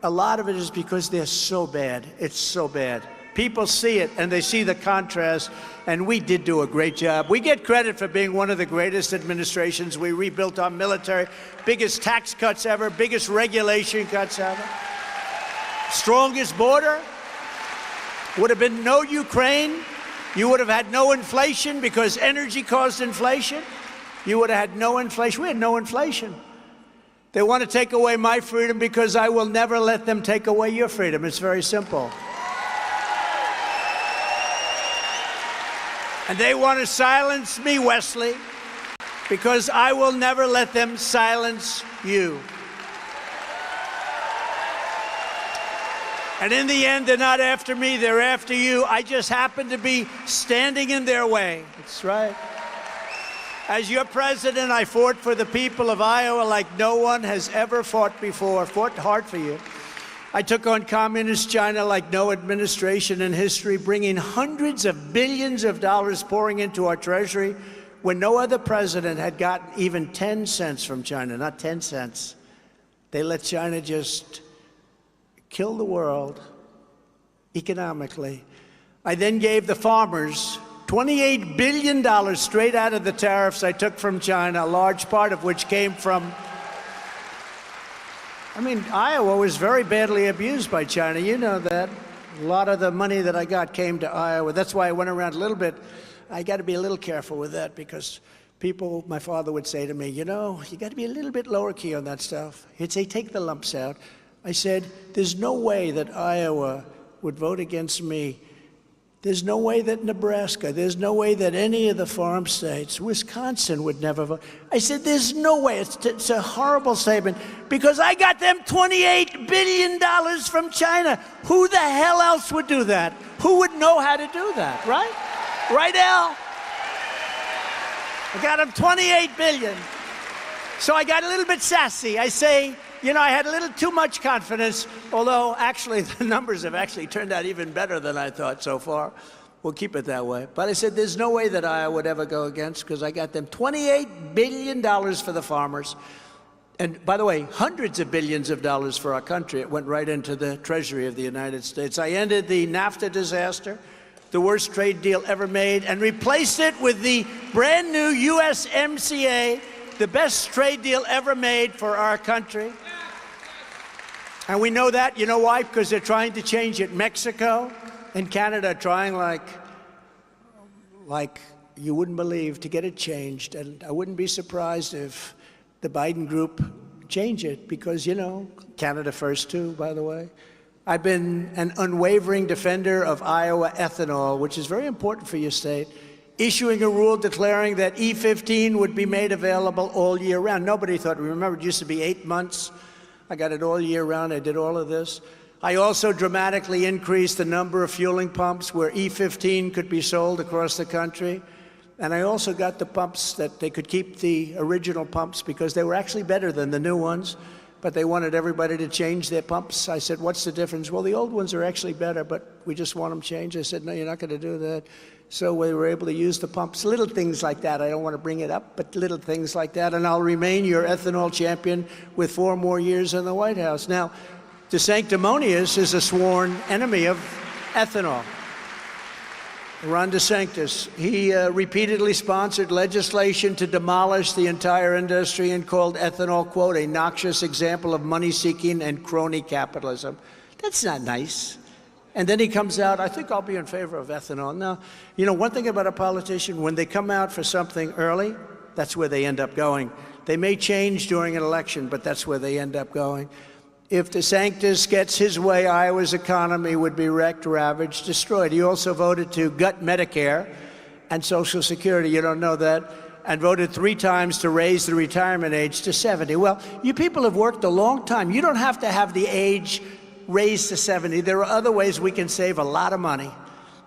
A lot of it is because they're so bad. It's so bad. People see it, and they see the contrast, and we did do a great job. We get credit for being one of the greatest administrations. We rebuilt our military, biggest tax cuts ever, biggest regulation cuts ever, strongest border. Would have been no Ukraine. You would have had no inflation because energy caused inflation. You would have had no inflation. We had no inflation. They want to take away my freedom because I will never let them take away your freedom. It's very simple. And they want to silence me, Wesley, because I will never let them silence you. And in the end, they're not after me, they're after you. I just happen to be standing in their way. That's right. As your president, I fought for the people of Iowa like no one has ever fought before, fought hard for you. I took on communist China like no administration in history, bringing hundreds of billions of dollars pouring into our treasury when no other president had gotten even 10 cents from China, not 10 cents. They let China just kill the world economically. I then gave the farmers $28 billion straight out of the tariffs I took from China, a large part of which came from, Iowa was very badly abused by China. You know that. A lot of the money that I got came to Iowa. That's why I went around a little bit. I got to be a little careful with that because people, my father would say to me, you know, you got to be a little bit lower key on that stuff. He'd say, take the lumps out. I said, there's no way that Iowa would vote against me There's no way that Nebraska, there's no way that any of the farm states, Wisconsin would never vote. I said, there's no way. It's a horrible statement because I got them $28 billion from China. Who the hell else would do that? Who would know how to do that, right? Right, Al? I got them $28 billion. So I got a little bit sassy. I say, I had a little too much confidence, although actually the numbers have actually turned out even better than I thought so far. We'll keep it that way. But I said there's no way that I would ever go against because I got them $28 billion for the farmers. And by the way, hundreds of billions of dollars for our country. It went right into the Treasury of the United States. I ended the NAFTA disaster, the worst trade deal ever made, and replaced it with the brand new USMCA, the best trade deal ever made for our country. And we know that. You know why? Because they're trying to change it. Mexico and Canada are trying like you wouldn't believe to get it changed. And I wouldn't be surprised if the Biden group change it because, Canada first too, by the way. I've been an unwavering defender of Iowa ethanol, which is very important for your state, issuing a rule declaring that E15 would be made available all year round. Nobody thought, remember, it used to be 8 months. I got it all year round. I did all of this. I also dramatically increased the number of fueling pumps where E15 could be sold across the country. And I also got the pumps that they could keep the original pumps because they were actually better than the new ones, but they wanted everybody to change their pumps. I said, what's the difference? Well, the old ones are actually better, but we just want them changed. I said, no, you're not going to do that. So we were able to use the pumps, little things like that. I don't want to bring it up, but little things like that. And I'll remain your ethanol champion with 4 more years in the White House. Now, DeSanctimonious is a sworn enemy of ethanol. Ron DeSantis, he repeatedly sponsored legislation to demolish the entire industry and called ethanol, quote, a noxious example of money-seeking and crony capitalism. That's not nice. And then he comes out, I think I'll be in favor of ethanol. Now, one thing about a politician, when they come out for something early, that's where they end up going. They may change during an election, but that's where they end up going. If DeSantis gets his way, Iowa's economy would be wrecked, ravaged, destroyed. He also voted to gut Medicare and Social Security. You don't know that. And voted 3 times to raise the retirement age to 70. Well, you people have worked a long time. You don't have to have the age raised to 70. There are other ways we can save a lot of money.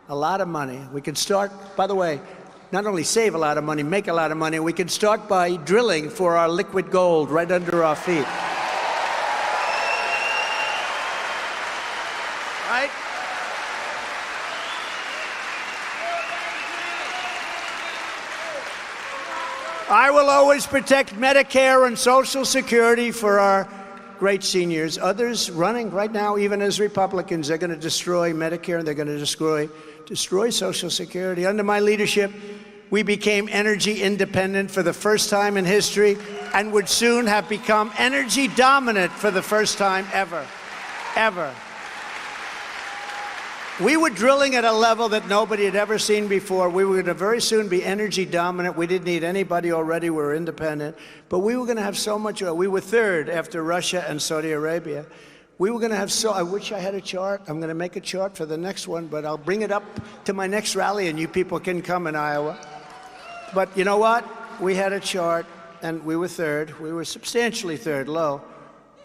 A lot of money. We can start, by the way, not only save a lot of money, make a lot of money. We can start by drilling for our liquid gold right under our feet. Right? I will always protect Medicare and Social Security for our great seniors. Others running right now, even as Republicans, they're going to destroy Medicare and they're going to destroy Social Security. Under my leadership, we became energy independent for the first time in history and would soon have become energy dominant for the first time ever. We were drilling at a level that nobody had ever seen before. We were going to very soon be energy dominant. We didn't need anybody already. We were independent. But we were going to have so much oil. We were 3rd after Russia and Saudi Arabia. We were going to have I wish I had a chart. I'm going to make a chart for the next one, but I'll bring it up to my next rally and you people can come in Iowa. But you know what? We had a chart and we were 3rd. We were substantially 3rd, low.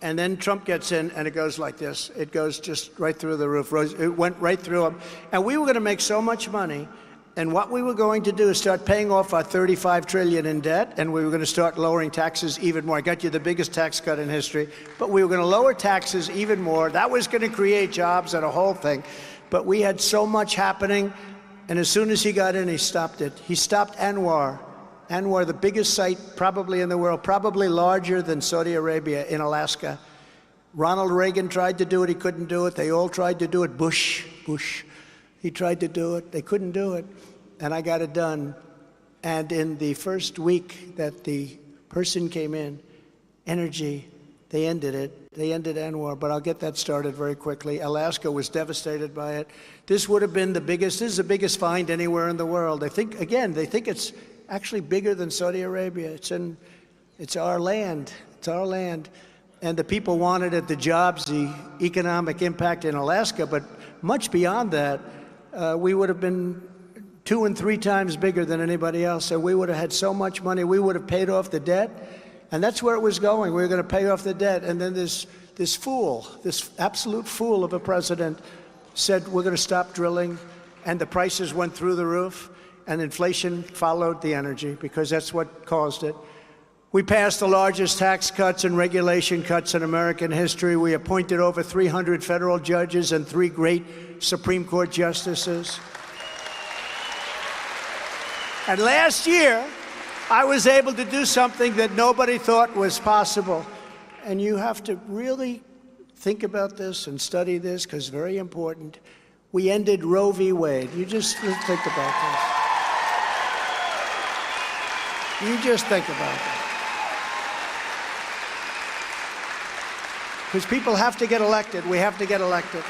And then Trump gets in, and it goes like this. It goes just right through the roof. It went right through them. And we were going to make so much money. And what we were going to do is start paying off our $35 trillion in debt, and we were going to start lowering taxes even more. I got you the biggest tax cut in history. But we were going to lower taxes even more. That was going to create jobs and a whole thing. But we had so much happening, and as soon as he got in, he stopped it. He stopped Anwar. Anwar, the biggest site probably in the world, probably larger than Saudi Arabia in Alaska. Ronald Reagan tried to do it. He couldn't do it. They all tried to do it. Bush, he tried to do it. They couldn't do it. And I got it done. And in the first week that the person came in, energy, they ended it. They ended Anwar, but I'll get that started very quickly. Alaska was devastated by it. This would have been this is the biggest find anywhere in the world. They think it's actually bigger than Saudi Arabia. It's our land. It's our land. And the people wanted it, the jobs, the economic impact in Alaska. But much beyond that, we would have been 2 and 3 times bigger than anybody else. So we would have had so much money, we would have paid off the debt. And that's where it was going. We were going to pay off the debt. And then this fool, this absolute fool of a president said, we're going to stop drilling. And the prices went through the roof. And inflation followed the energy, because that's what caused it. We passed the largest tax cuts and regulation cuts in American history. We appointed over 300 federal judges and 3 great Supreme Court justices. And last year, I was able to do something that nobody thought was possible. And you have to really think about this and study this, because it's very important. We ended Roe v. Wade. You just think about this. You just think about it. Because people have to get elected. We have to get elected.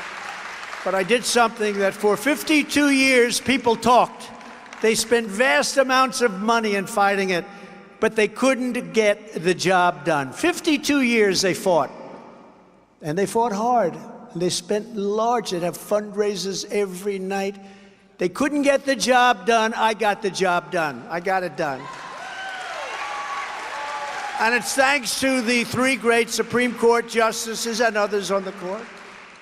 But I did something that for 52 years people talked. They spent vast amounts of money in fighting it, but they couldn't get the job done. 52 years they fought. And they fought hard. And they spent large, they'd have fundraisers every night. They couldn't get the job done. I got the job done. I got it done. And it's thanks to the 3 great Supreme Court justices and others on the court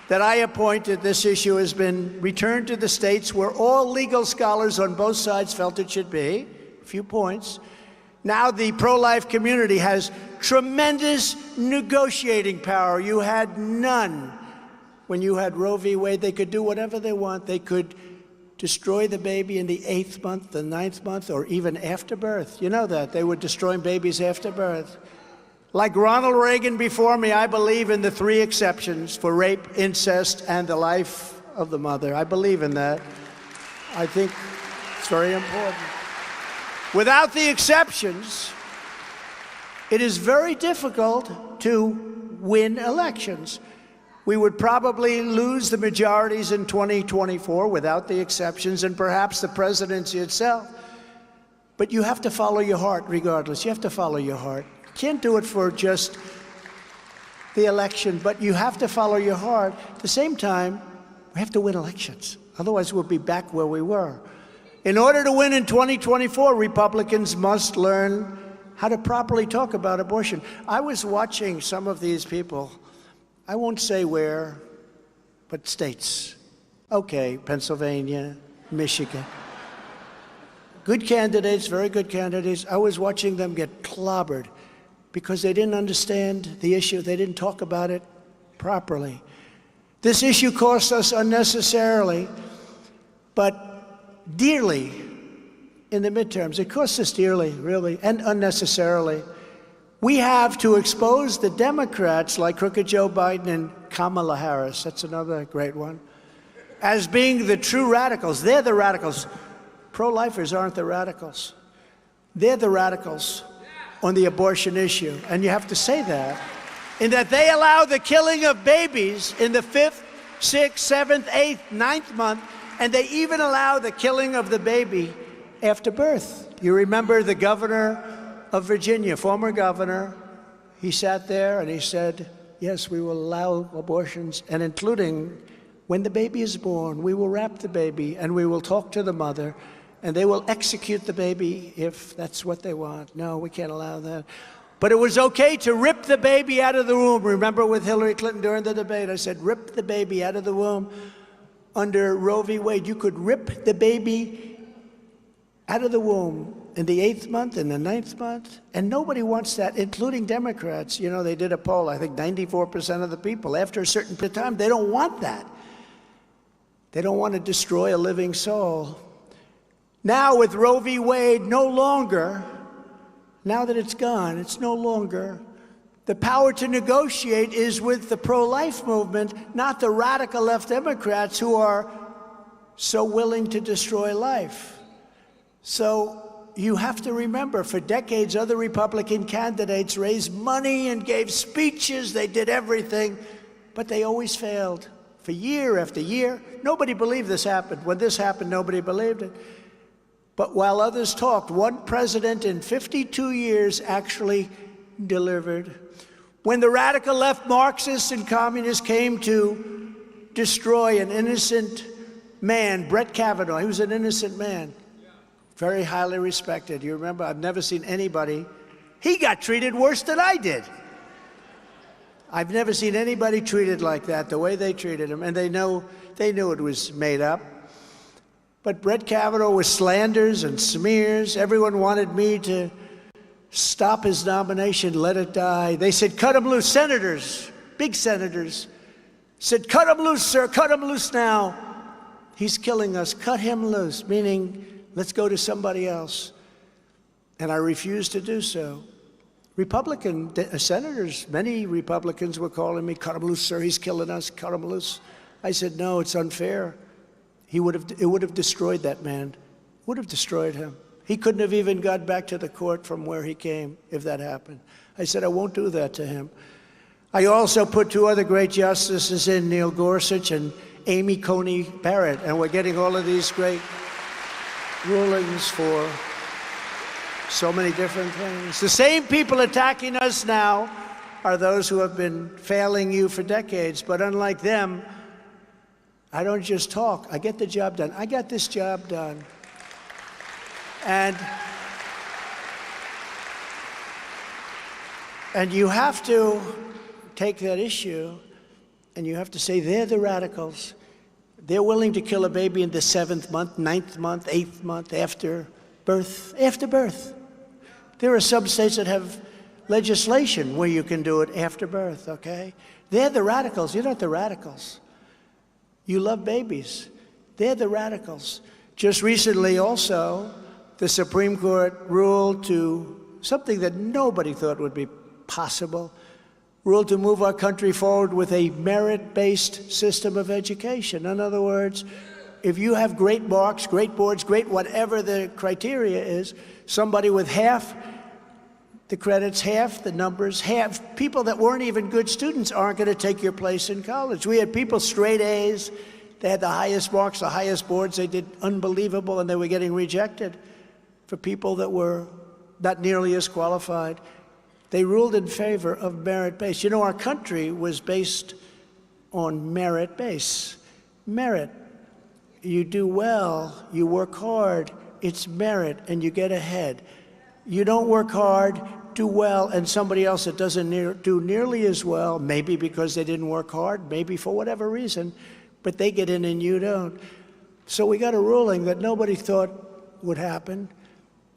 that I appointed. This issue has been returned to the states, where all legal scholars on both sides felt it should be. A few points. Now the pro-life community has tremendous negotiating power. You had none when you had Roe v. Wade. They could do whatever they want. They could destroy the baby in the 8th month, the 9th month, or even after birth. You know that. They were destroying babies after birth. Like Ronald Reagan before me, I believe in the 3 exceptions for rape, incest, and the life of the mother. I believe in that. I think it's very important. Without the exceptions, it is very difficult to win elections. We would probably lose the majorities in 2024 without the exceptions, and perhaps the presidency itself. But you have to follow your heart regardless. You have to follow your heart. You can't do it for just the election, but you have to follow your heart. At the same time, we have to win elections. Otherwise, we'll be back where we were. In order to win in 2024, Republicans must learn how to properly talk about abortion. I was watching some of these people. I won't say where, but states. Okay, Pennsylvania, Michigan. Good candidates, very good candidates. I was watching them get clobbered because they didn't understand the issue. They didn't talk about it properly. This issue cost us unnecessarily, but dearly in the midterms. It cost us dearly, really, and unnecessarily. We have to expose the Democrats like crooked Joe Biden and Kamala Harris, that's another great one, as being the true radicals. They're the radicals. Pro-lifers aren't the radicals. They're the radicals on the abortion issue. And you have to say that, in that they allow the killing of babies in the 5th, 6th, 7th, 8th, 9th month, and they even allow the killing of the baby after birth. You remember the governor of Virginia, former governor, he sat there and he said, yes, we will allow abortions, and including when the baby is born, we will wrap the baby and we will talk to the mother and they will execute the baby if that's what they want. No, we can't allow that. But it was okay to rip the baby out of the womb. Remember with Hillary Clinton during the debate, I said, rip the baby out of the womb. Under Roe v. Wade, you could rip the baby out of the womb in the 8th month, in the 9th month, and nobody wants that, including Democrats. You know, they did a poll, I think 94% of the people, after a certain time, they don't want that. They don't want to destroy a living soul. Now with Roe v. Wade, no longer, now that it's gone, it's no longer, the power to negotiate is with the pro-life movement, not the radical left Democrats who are so willing to destroy life. So you have to remember, for decades, other Republican candidates raised money and gave speeches. They did everything, but they always failed. For year after year, nobody believed this happened. When this happened, nobody believed it. But while others talked, one president in 52 years actually delivered. When the radical left Marxists and communists came to destroy an innocent man, Brett Kavanaugh, he was an innocent man, very highly respected. You remember, I've never seen anybody, he got treated worse than I did. I've never seen anybody treated like that, the way they treated him, and they knew it was made up. But Brett Kavanaugh was slanders and smears. Everyone wanted me to stop his nomination, let it die. They said, cut him loose. Senators, big senators, said, cut him loose, sir, cut him loose now. He's killing us, cut him loose, meaning let's go to somebody else. And I refused to do so. Republican senators, many Republicans were calling me, cut him loose, sir, he's killing us, cut him loose. I said, no, it's unfair. It would have destroyed that man, would have destroyed him. He couldn't have even got back to the court from where he came if that happened. I said, I won't do that to him. I also put two other great justices in, Neil Gorsuch and Amy Coney Barrett, and we're getting all of these great rulings for so many different things. The same people attacking us now are those who have been failing you for decades, but unlike them, I don't just talk, I get the job done. I got this job done. And you have to take that issue and you have to say they're the radicals. They're willing to kill a baby in the 7th month, 9th month, 8th month after birth. After birth. There are some states that have legislation where you can do it after birth, okay? They're the radicals. You're not the radicals. You love babies. They're the radicals. Just recently also, the Supreme Court ruled to something that nobody thought would be possible, ruled to move our country forward with a merit-based system of education. In other words, if you have great marks, great boards, great whatever the criteria is, somebody with half the credits, half the numbers, half people that weren't even good students aren't going to take your place in college. We had people straight A's, they had the highest marks, the highest boards, they did unbelievable, and they were getting rejected for people that were not nearly as qualified. They ruled in favor of merit-based. You know, our country was based on merit-based. Merit. You do well, you work hard, it's merit, and you get ahead. You don't work hard, do well, and somebody else that doesn't do nearly as well, maybe because they didn't work hard, maybe for whatever reason, but they get in and you don't. So we got a ruling that nobody thought would happen,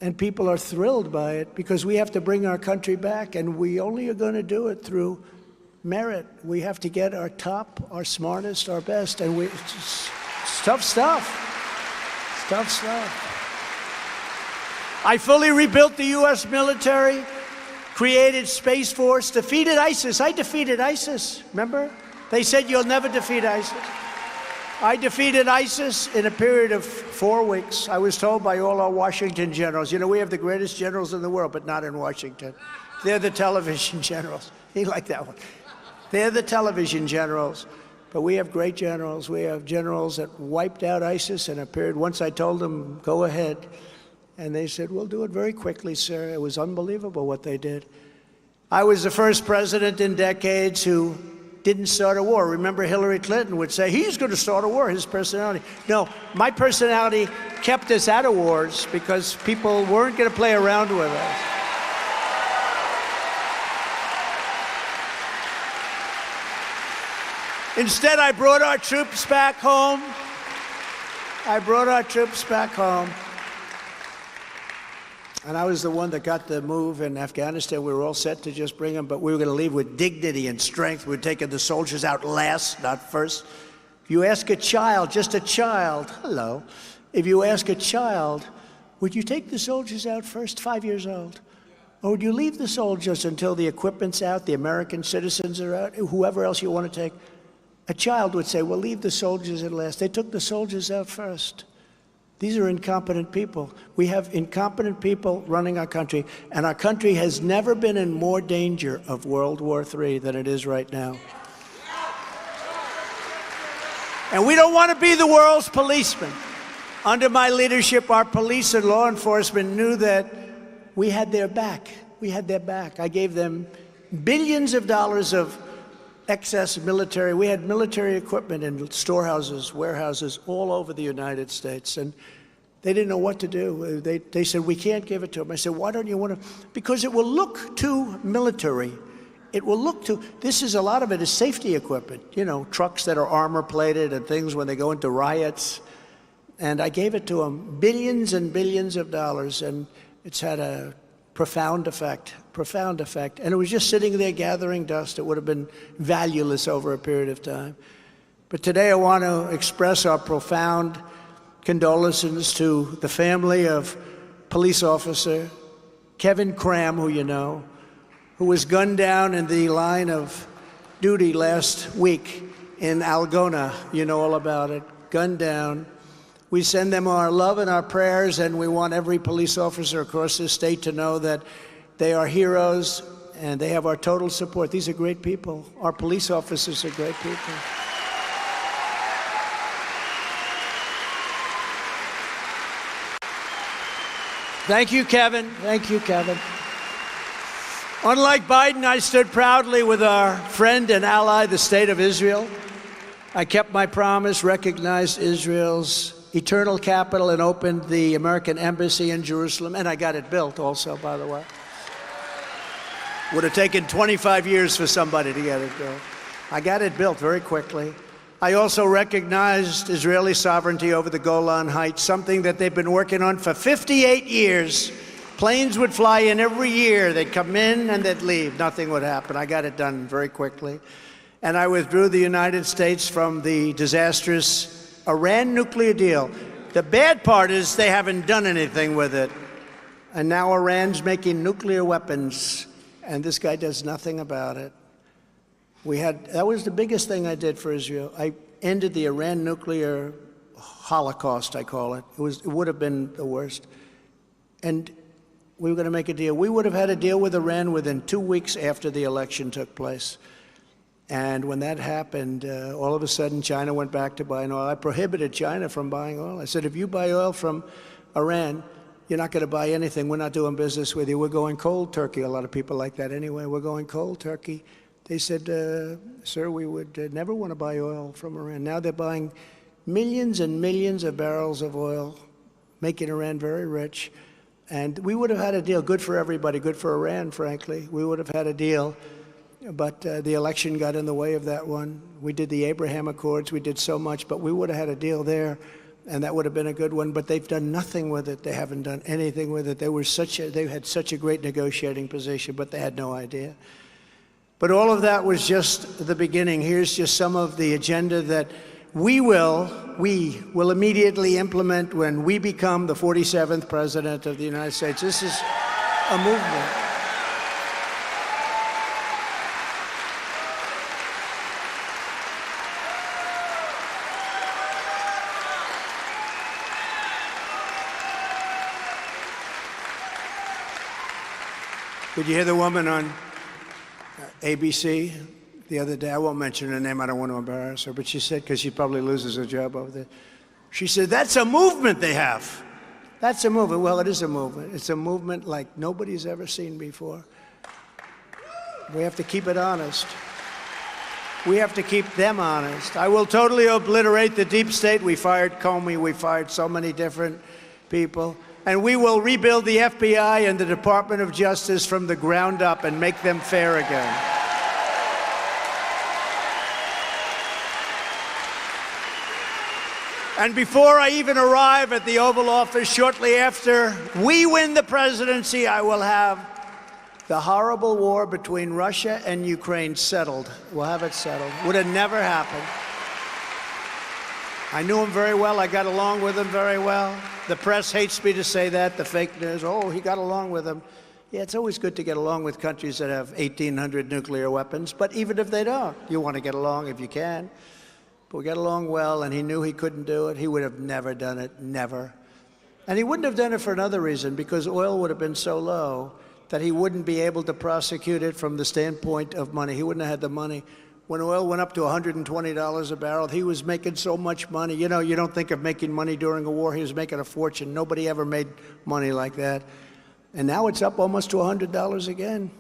and people are thrilled by it because we have to bring our country back, and we only are going to do it through merit. We have to get our top, our smartest, our best, and it's tough stuff. It's tough stuff. I fully rebuilt the U.S. military, created Space Force, defeated ISIS. I defeated ISIS, remember? They said you'll never defeat ISIS. I defeated ISIS in a period of 4 weeks. I was told by all our Washington generals, you know, we have the greatest generals in the world, but not in Washington. They're the television generals. He liked that one. They're the television generals, but we have great generals. We have generals that wiped out ISIS in a period. Once I told them, go ahead. And they said, we'll do it very quickly, sir. It was unbelievable what they did. I was the first president in decades who didn't start a war. Remember, Hillary Clinton would say, he's going to start a war, his personality. No, my personality kept us out of wars because people weren't going to play around with us. Instead, I brought our troops back home. And I was the one that got the move in Afghanistan. We were all set to just bring them, but we were going to leave with dignity and strength. We're taking the soldiers out last, not first. If you ask a child, just a child, hello. If you ask a child, would you take the soldiers out first, 5 years old? Or would you leave the soldiers until the equipment's out, the American citizens are out, whoever else you want to take? A child would say, well, leave the soldiers at last. They took the soldiers out first. These are incompetent people. We have incompetent people running our country, and our country has never been in more danger of World War III than it is right now. And we don't want to be the world's policeman. Under my leadership, our police and law enforcement knew that we had their back. We had their back. I gave them billions of dollars of excess military. We had military equipment in storehouses, warehouses all over the United States, and they didn't know what to do. They said, we can't give it to them. I said, why don't you want to? Because it will look too military. It will look too, a lot of it is safety equipment, you know, trucks that are armor-plated and things when they go into riots. And I gave it to them, billions and billions of dollars, and it's had a profound effect. And it was just sitting there gathering dust. It would have been valueless over a period of time. But today I want to express our profound condolences to the family of police officer Kevin Cram, who you know, who was gunned down in the line of duty last week in Algona. You know all about it, gunned down. We send them our love and our prayers, and we want every police officer across this state to know that they are heroes and they have our total support. These are great people. Our police officers are great people. Thank you, Kevin. Thank you, Kevin. Unlike Biden, I stood proudly with our friend and ally, the State of Israel. I kept my promise, recognized Israel's eternal capital, and opened the American embassy in Jerusalem. And I got it built also, by the way. Would have taken 25 years for somebody to get it built. I got it built very quickly. I also recognized Israeli sovereignty over the Golan Heights, something that they've been working on for 58 years. Planes would fly in every year. They'd come in and they'd leave. Nothing would happen. I got it done very quickly. And I withdrew the United States from the disastrous Iran nuclear deal. The bad part is they haven't done anything with it. And now Iran's making nuclear weapons, and this guy does nothing about it. That was the biggest thing I did for Israel. I ended the Iran nuclear holocaust, I call it. It would have been the worst. And we were going to make a deal. We would have had a deal with Iran within 2 weeks after the election took place. And when that happened, all of a sudden, China went back to buying oil. I prohibited China from buying oil. I said, if you buy oil from Iran, you're not going to buy anything. We're not doing business with you. We're going cold turkey. A lot of people like that anyway. We're going cold turkey. They said, sir, we would never want to buy oil from Iran. Now they're buying millions and millions of barrels of oil, making Iran very rich. And we would have had a deal, good for everybody, good for Iran, frankly. We would have had a deal. But the election got in the way of that one. We did the Abraham Accords. We did so much, but we would have had a deal there, and that would have been a good one. But they've done nothing with it. They haven't done anything with it. They had such a great negotiating position, but they had no idea. But all of that was just the beginning. Here's just some of the agenda that we will immediately implement when we become the 47th president of the United States. This is a movement. Did you hear the woman on ABC the other day? I won't mention her name. I don't want to embarrass her. But she said, because she probably loses her job over there, she said, that's a movement they have. That's a movement. Well, it is a movement. It's a movement like nobody's ever seen before. We have to keep it honest. We have to keep them honest. I will totally obliterate the deep state. We fired Comey. We fired so many different people. And we will rebuild the FBI and the Department of Justice from the ground up and make them fair again. And before I even arrive at the Oval Office, shortly after we win the presidency, I will have the horrible war between Russia and Ukraine settled. We'll have it settled. Would have never happened. I knew him very well. I got along with him very well. The press hates me to say that, the fake news. Oh, he got along with them. Yeah, it's always good to get along with countries that have 1,800 nuclear weapons. But even if they don't, you want to get along if you can. But we got along well, and he knew he couldn't do it. He would have never done it, never. And he wouldn't have done it for another reason, because oil would have been so low that he wouldn't be able to prosecute it from the standpoint of money. He wouldn't have had the money. When oil went up to $120 a barrel, he was making so much money. You know, you don't think of making money during a war. He was making a fortune. Nobody ever made money like that. And now it's up almost to $100 again.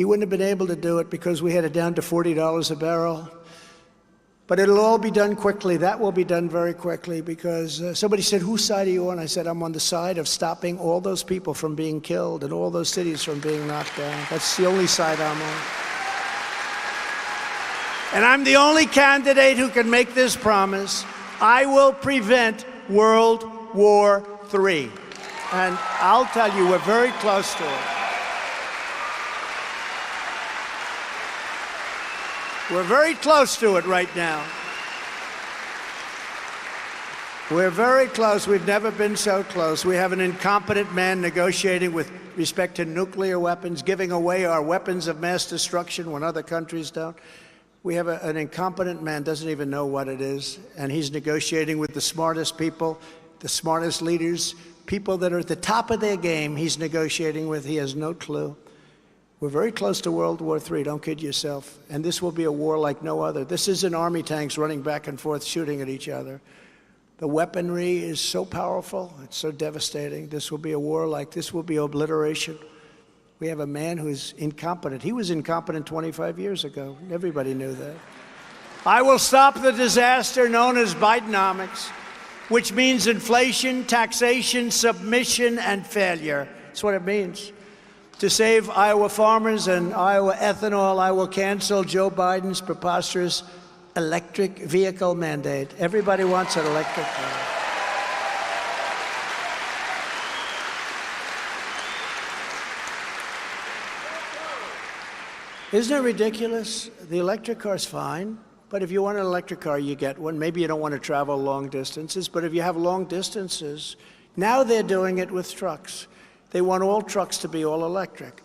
He wouldn't have been able to do it because we had it down to $40 a barrel. But it'll all be done quickly. That will be done very quickly because somebody said, whose side are you on? I said, I'm on the side of stopping all those people from being killed and all those cities from being knocked down. That's the only side I'm on. And I'm the only candidate who can make this promise. I will prevent World War III. And I'll tell you, we're very close to it. We're very close to it right now. We're very close. We've never been so close. We have an incompetent man negotiating with respect to nuclear weapons, giving away our weapons of mass destruction when other countries don't. We have an incompetent man, doesn't even know what it is, and he's negotiating with the smartest people, the smartest leaders, people that are at the top of their game he's negotiating with. He has no clue. We're very close to World War III, don't kid yourself. And this will be a war like no other. This isn't army tanks running back and forth shooting at each other. The weaponry is so powerful, it's so devastating. This will be a war like this will be obliteration. We have a man who's incompetent. He was incompetent 25 years ago. Everybody knew that. I will stop the disaster known as Bidenomics, which means inflation, taxation, submission, and failure. That's what it means. To save Iowa farmers and Iowa ethanol, I will cancel Joe Biden's preposterous electric vehicle mandate. Everybody wants an electric car. Isn't it ridiculous? The electric car's fine, but if you want an electric car, you get one. Maybe you don't want to travel long distances, but if you have long distances, now they're doing it with trucks. They want all trucks to be all electric.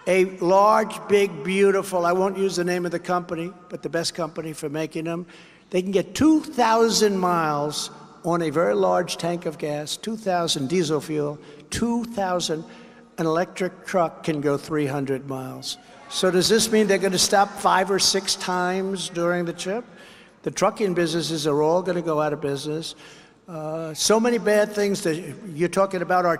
A large, big, beautiful, I won't use the name of the company, but the best company for making them, they can get 2,000 miles on a very large tank of gas, 2,000 diesel fuel, 2,000. An electric truck can go 300 miles. So does this mean they're going to stop 5 or 6 times during the trip? The trucking businesses are all going to go out of business. So many bad things that you're talking about. Our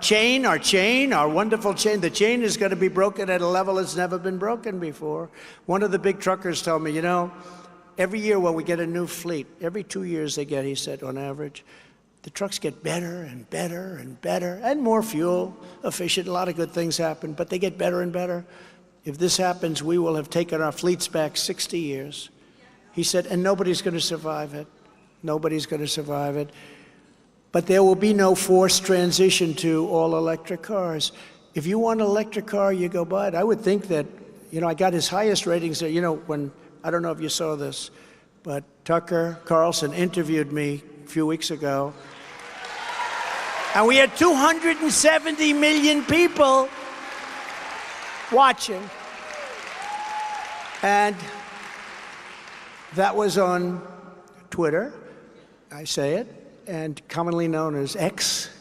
wonderful chain. The chain is going to be broken at a level it's never been broken before. One of the big truckers told me, you know, every year when we get a new fleet, every 2 years they get, he said, on average, the trucks get better and better and better and more fuel efficient. A lot of good things happen, but they get better and better. If this happens, we will have taken our fleets back 60 years. He said, and nobody's going to survive it. Nobody's going to survive it. But there will be no forced transition to all electric cars. If you want an electric car, you go buy it. I would think that, you know, I got his highest ratings there. You know, when, I don't know if you saw this, but Tucker Carlson interviewed me a few weeks ago. And we had 270 million people watching. And that was on Twitter, I say it, and commonly known as X.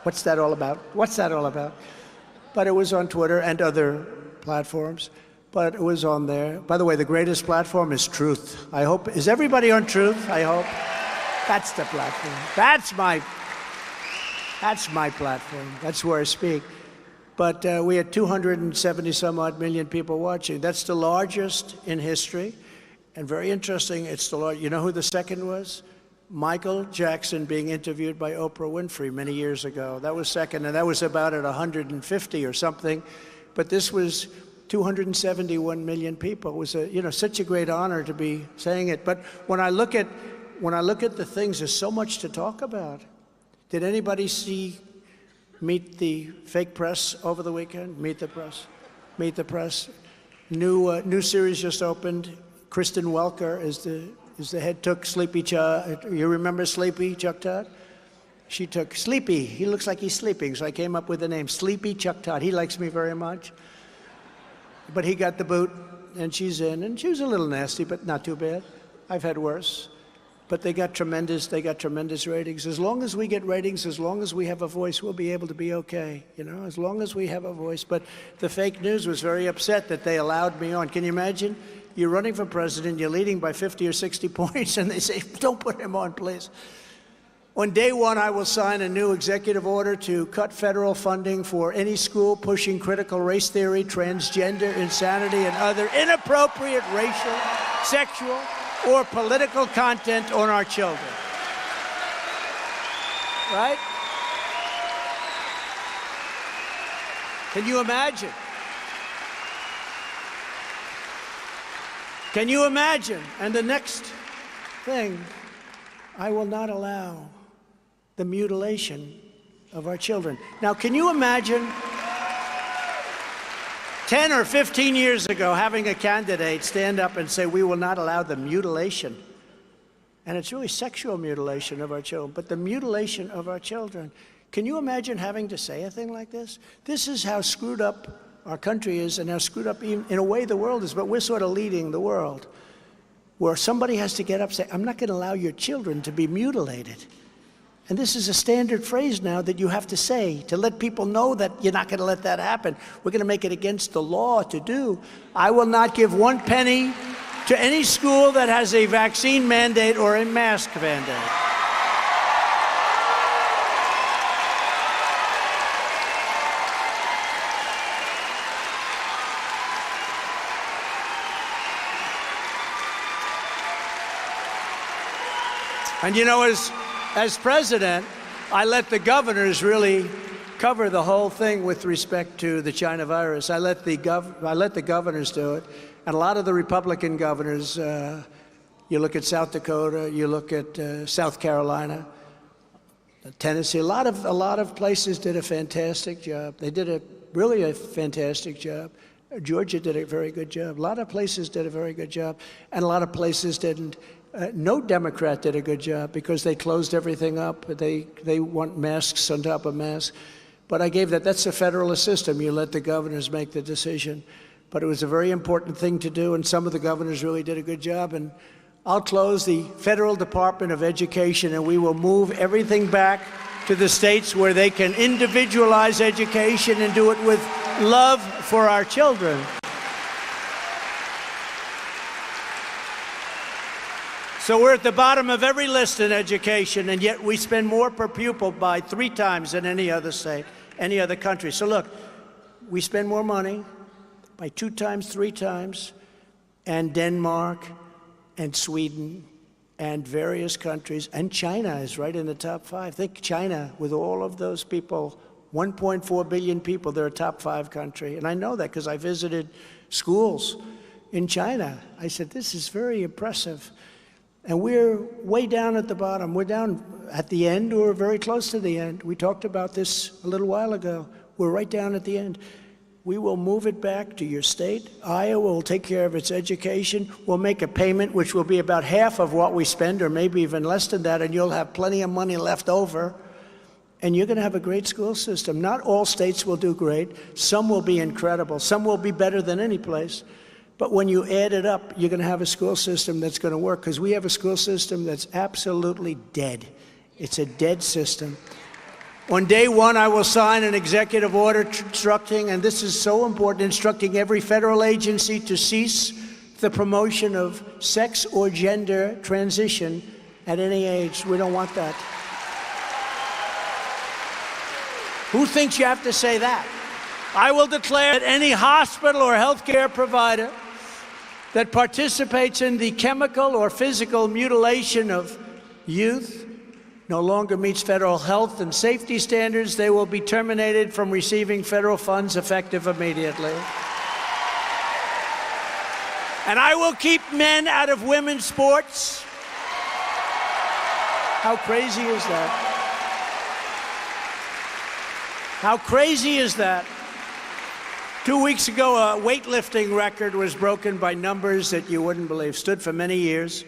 What's that all about? What's that all about? But it was on Twitter and other platforms, but it was on there. By the way, the greatest platform is Truth. I hope, is everybody on Truth? I hope. That's the platform. That's my platform. That's where I speak. But we had 270 some odd million people watching. That's the largest in history. And very interesting, it's the largest. You know who the second was? Michael Jackson being interviewed by Oprah Winfrey many years ago. That was second, and that was about at 150 or something. But this was 271 million people. It was such a great honor to be saying it. But when I look at the things, there's so much to talk about. Did anybody see Meet the Fake Press over the weekend? Meet the Press. Meet the Press. New series just opened. Kristen Welker is the head. Took Sleepy Chuck. You remember Sleepy Chuck Todd? She took Sleepy. He looks like he's sleeping, so I came up with the name Sleepy Chuck Todd. He likes me very much. But he got the boot, and she's in, and she was a little nasty, but not too bad. I've had worse. But they got tremendous ratings. As long as we get ratings, as long as we have a voice, we'll be able to be okay, as long as we have a voice. But the fake news was very upset that they allowed me on. Can you imagine? You're running for president, you're leading by 50 or 60 points, and they say, don't put him on, please. On day one, I will sign a new executive order to cut federal funding for any school pushing critical race theory, transgender insanity, and other inappropriate racial, sexual, or political content on our children. Right? Can you imagine? Can you imagine? And the next thing, I will not allow the mutilation of our children. Now, can you imagine 10 or 15 years ago having a candidate stand up and say, we will not allow the mutilation? And it's really sexual mutilation of our children, but the mutilation of our children. Can you imagine having to say a thing like this? This is how screwed up our country is and how screwed up, even, in a way, the world is, but we're sort of leading the world, where somebody has to get up and say, I'm not going to allow your children to be mutilated. And this is a standard phrase now that you have to say to let people know that you're not going to let that happen. We're going to make it against the law to do. I will not give 1 penny to any school that has a vaccine mandate or a mask mandate. And you know, as president, I let the governors really cover the whole thing with respect to the China virus. I let the governors do it. And a lot of the Republican governors, you look at South Dakota, you look at South Carolina, Tennessee, a lot of places did a fantastic job. They did really a fantastic job. Georgia did a very good job. A lot of places did a very good job, and a lot of places didn't. No Democrat did a good job because they closed everything up. They want masks on top of masks. But I gave that's a federalist system. You let the governors make the decision. But it was a very important thing to do, and some of the governors really did a good job. And I'll close the Federal Department of Education, and we will move everything back to the states where they can individualize education and do it with love for our children. So we're at the bottom of every list in education, and yet we spend more per pupil by 3 times than any other state, any other country. So look, we spend more money by 2 times, 3 times, and Denmark and Sweden and various countries, and China is right in the top 5. Think China, with all of those people, 1.4 billion people, they're a top 5 country. And I know that because I visited schools in China. I said, this is very impressive. And we're way down at the bottom. We're down at the end, or very close to the end. We talked about this a little while ago. We're right down at the end. We will move it back to your state. Iowa will take care of its education. We'll make a payment which will be about half of what we spend, or maybe even less than that, and you'll have plenty of money left over. And you're going to have a great school system. Not all states will do great. Some will be incredible. Some will be better than any place. But when you add it up, you're going to have a school system that's going to work, because we have a school system that's absolutely dead. It's a dead system. On day one, I will sign an executive order instructing, and this is so important, instructing every federal agency to cease the promotion of sex or gender transition at any age. We don't want that. Who thinks you have to say that? I will declare that any hospital or healthcare provider that participates in the chemical or physical mutilation of youth no longer meets federal health and safety standards. They will be terminated from receiving federal funds effective immediately. And I will keep men out of women's sports. How crazy is that? How crazy is that? 2 weeks ago, a weightlifting record was broken by numbers that you wouldn't believe. Stood for many years.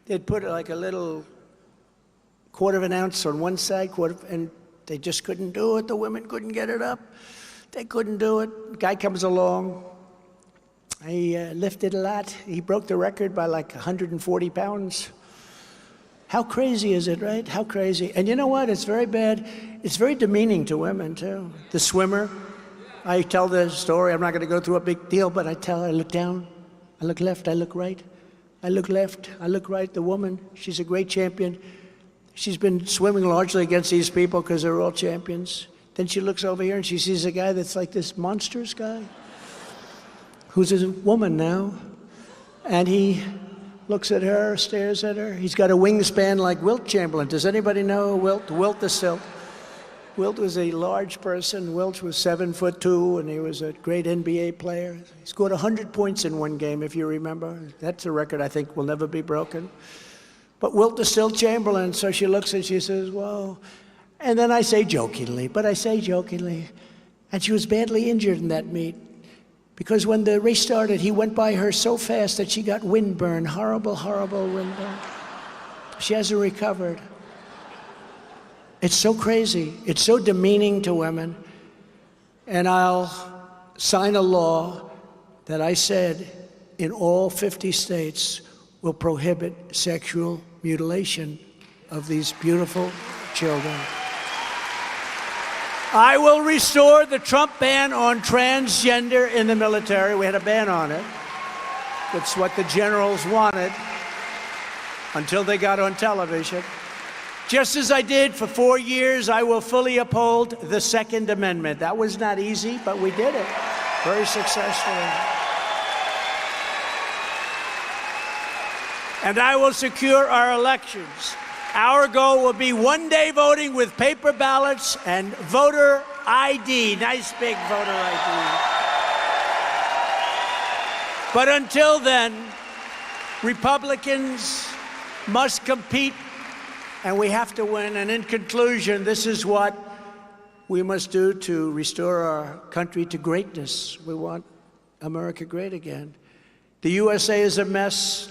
They'd put like a little quarter of an ounce on one side, and they just couldn't do it. The women couldn't get it up. They couldn't do it. Guy comes along. He lifted a lot. He broke the record by like 140 pounds. How crazy is it, right? How crazy. And you know what? It's very bad. It's very demeaning to women, too. The swimmer. I tell the story. I'm not going to go through a big deal, but I look down, I look left, I look right. I look left, I look right. The woman, she's a great champion. She's been swimming largely against these people because they're all champions. Then she looks over here and she sees a guy that's like this monstrous guy, who's a woman now. And he looks at her, stares at her. He's got a wingspan like Wilt Chamberlain. Does anybody know Wilt? Wilt the Silt. Wilt was a large person. Wilt was 7'2", and he was a great NBA player. He scored 100 points in one game, if you remember. That's a record I think will never be broken. But Wilt is still Chamberlain, so she looks and she says, whoa. And then I say jokingly, and she was badly injured in that meet. Because when the race started, he went by her so fast that she got windburn, horrible, horrible windburn. She hasn't recovered. It's so crazy. It's so demeaning to women. And I'll sign a law that I said in all 50 states will prohibit sexual mutilation of these beautiful children. I will restore the Trump ban on transgender in the military. We had a ban on it. That's what the generals wanted until they got on television. Just as I did for 4 years, I will fully uphold the Second Amendment. That was not easy, but we did it very successfully. And I will secure our elections. Our goal will be one-day voting with paper ballots and voter ID. Nice big voter ID. But until then, Republicans must compete, and we have to win. And in conclusion, this is what we must do to restore our country to greatness. We want America great again. The USA is a mess.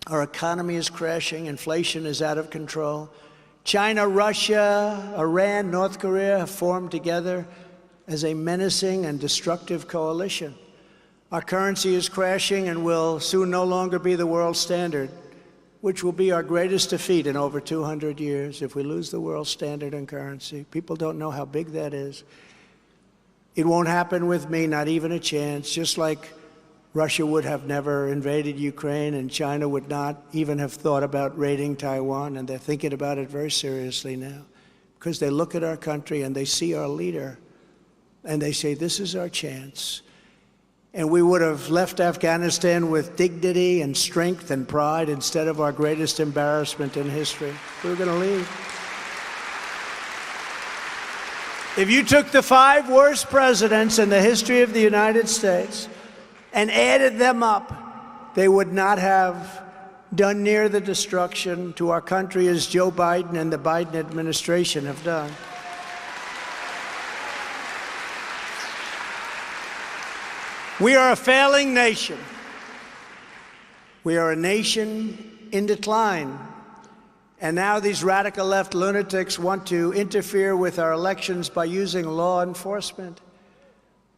Our economy is crashing. Inflation is out of control. China, Russia, Iran, North Korea have formed together as a menacing and destructive coalition. Our currency is crashing and will soon no longer be the world standard, which will be our greatest defeat in over 200 years if we lose the world standard in currency. People don't know how big that is. It won't happen with me, not even a chance, just like Russia would have never invaded Ukraine and China would not even have thought about raiding Taiwan, and they're thinking about it very seriously now because they look at our country and they see our leader and they say, this is our chance. And we would have left Afghanistan with dignity and strength and pride instead of our greatest embarrassment in history. We were going to leave. If you took the 5 worst presidents in the history of the United States and added them up, they would not have done near the destruction to our country as Joe Biden and the Biden administration have done. We are a failing nation. We are a nation in decline. And now these radical left lunatics want to interfere with our elections by using law enforcement.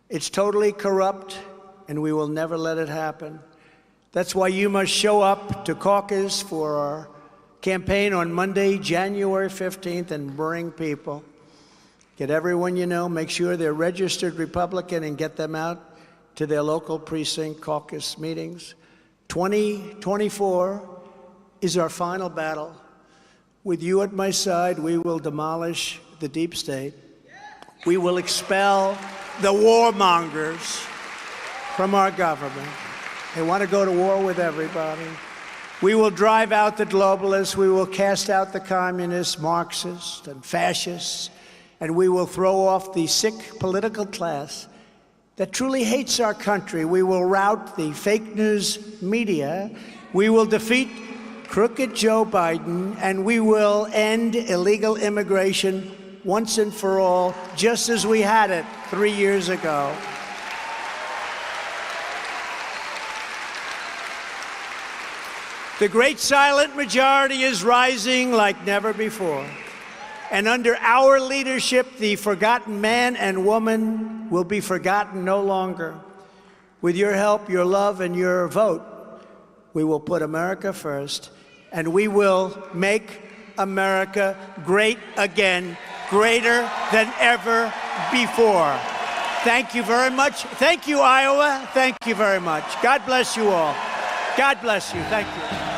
It's totally corrupt, and we will never let it happen. That's why you must show up to caucus for our campaign on Monday, January 15th, and bring people. Get everyone you know, make sure they're registered Republican, and get them out to their local precinct caucus meetings. 2024 is our final battle. With you at my side, we will demolish the deep state. We will expel the warmongers from our government. They want to go to war with everybody. We will drive out the globalists. We will cast out the communists, Marxists, and fascists. And we will throw off the sick political class that truly hates our country. We will rout the fake news media. We will defeat crooked Joe Biden, and we will end illegal immigration once and for all, just as we had it 3 years ago. The great silent majority is rising like never before. And under our leadership, the forgotten man and woman will be forgotten no longer. With your help, your love, and your vote, we will put America first, and we will make America great again, greater than ever before. Thank you very much. Thank you, Iowa. Thank you very much. God bless you all. God bless you. Thank you.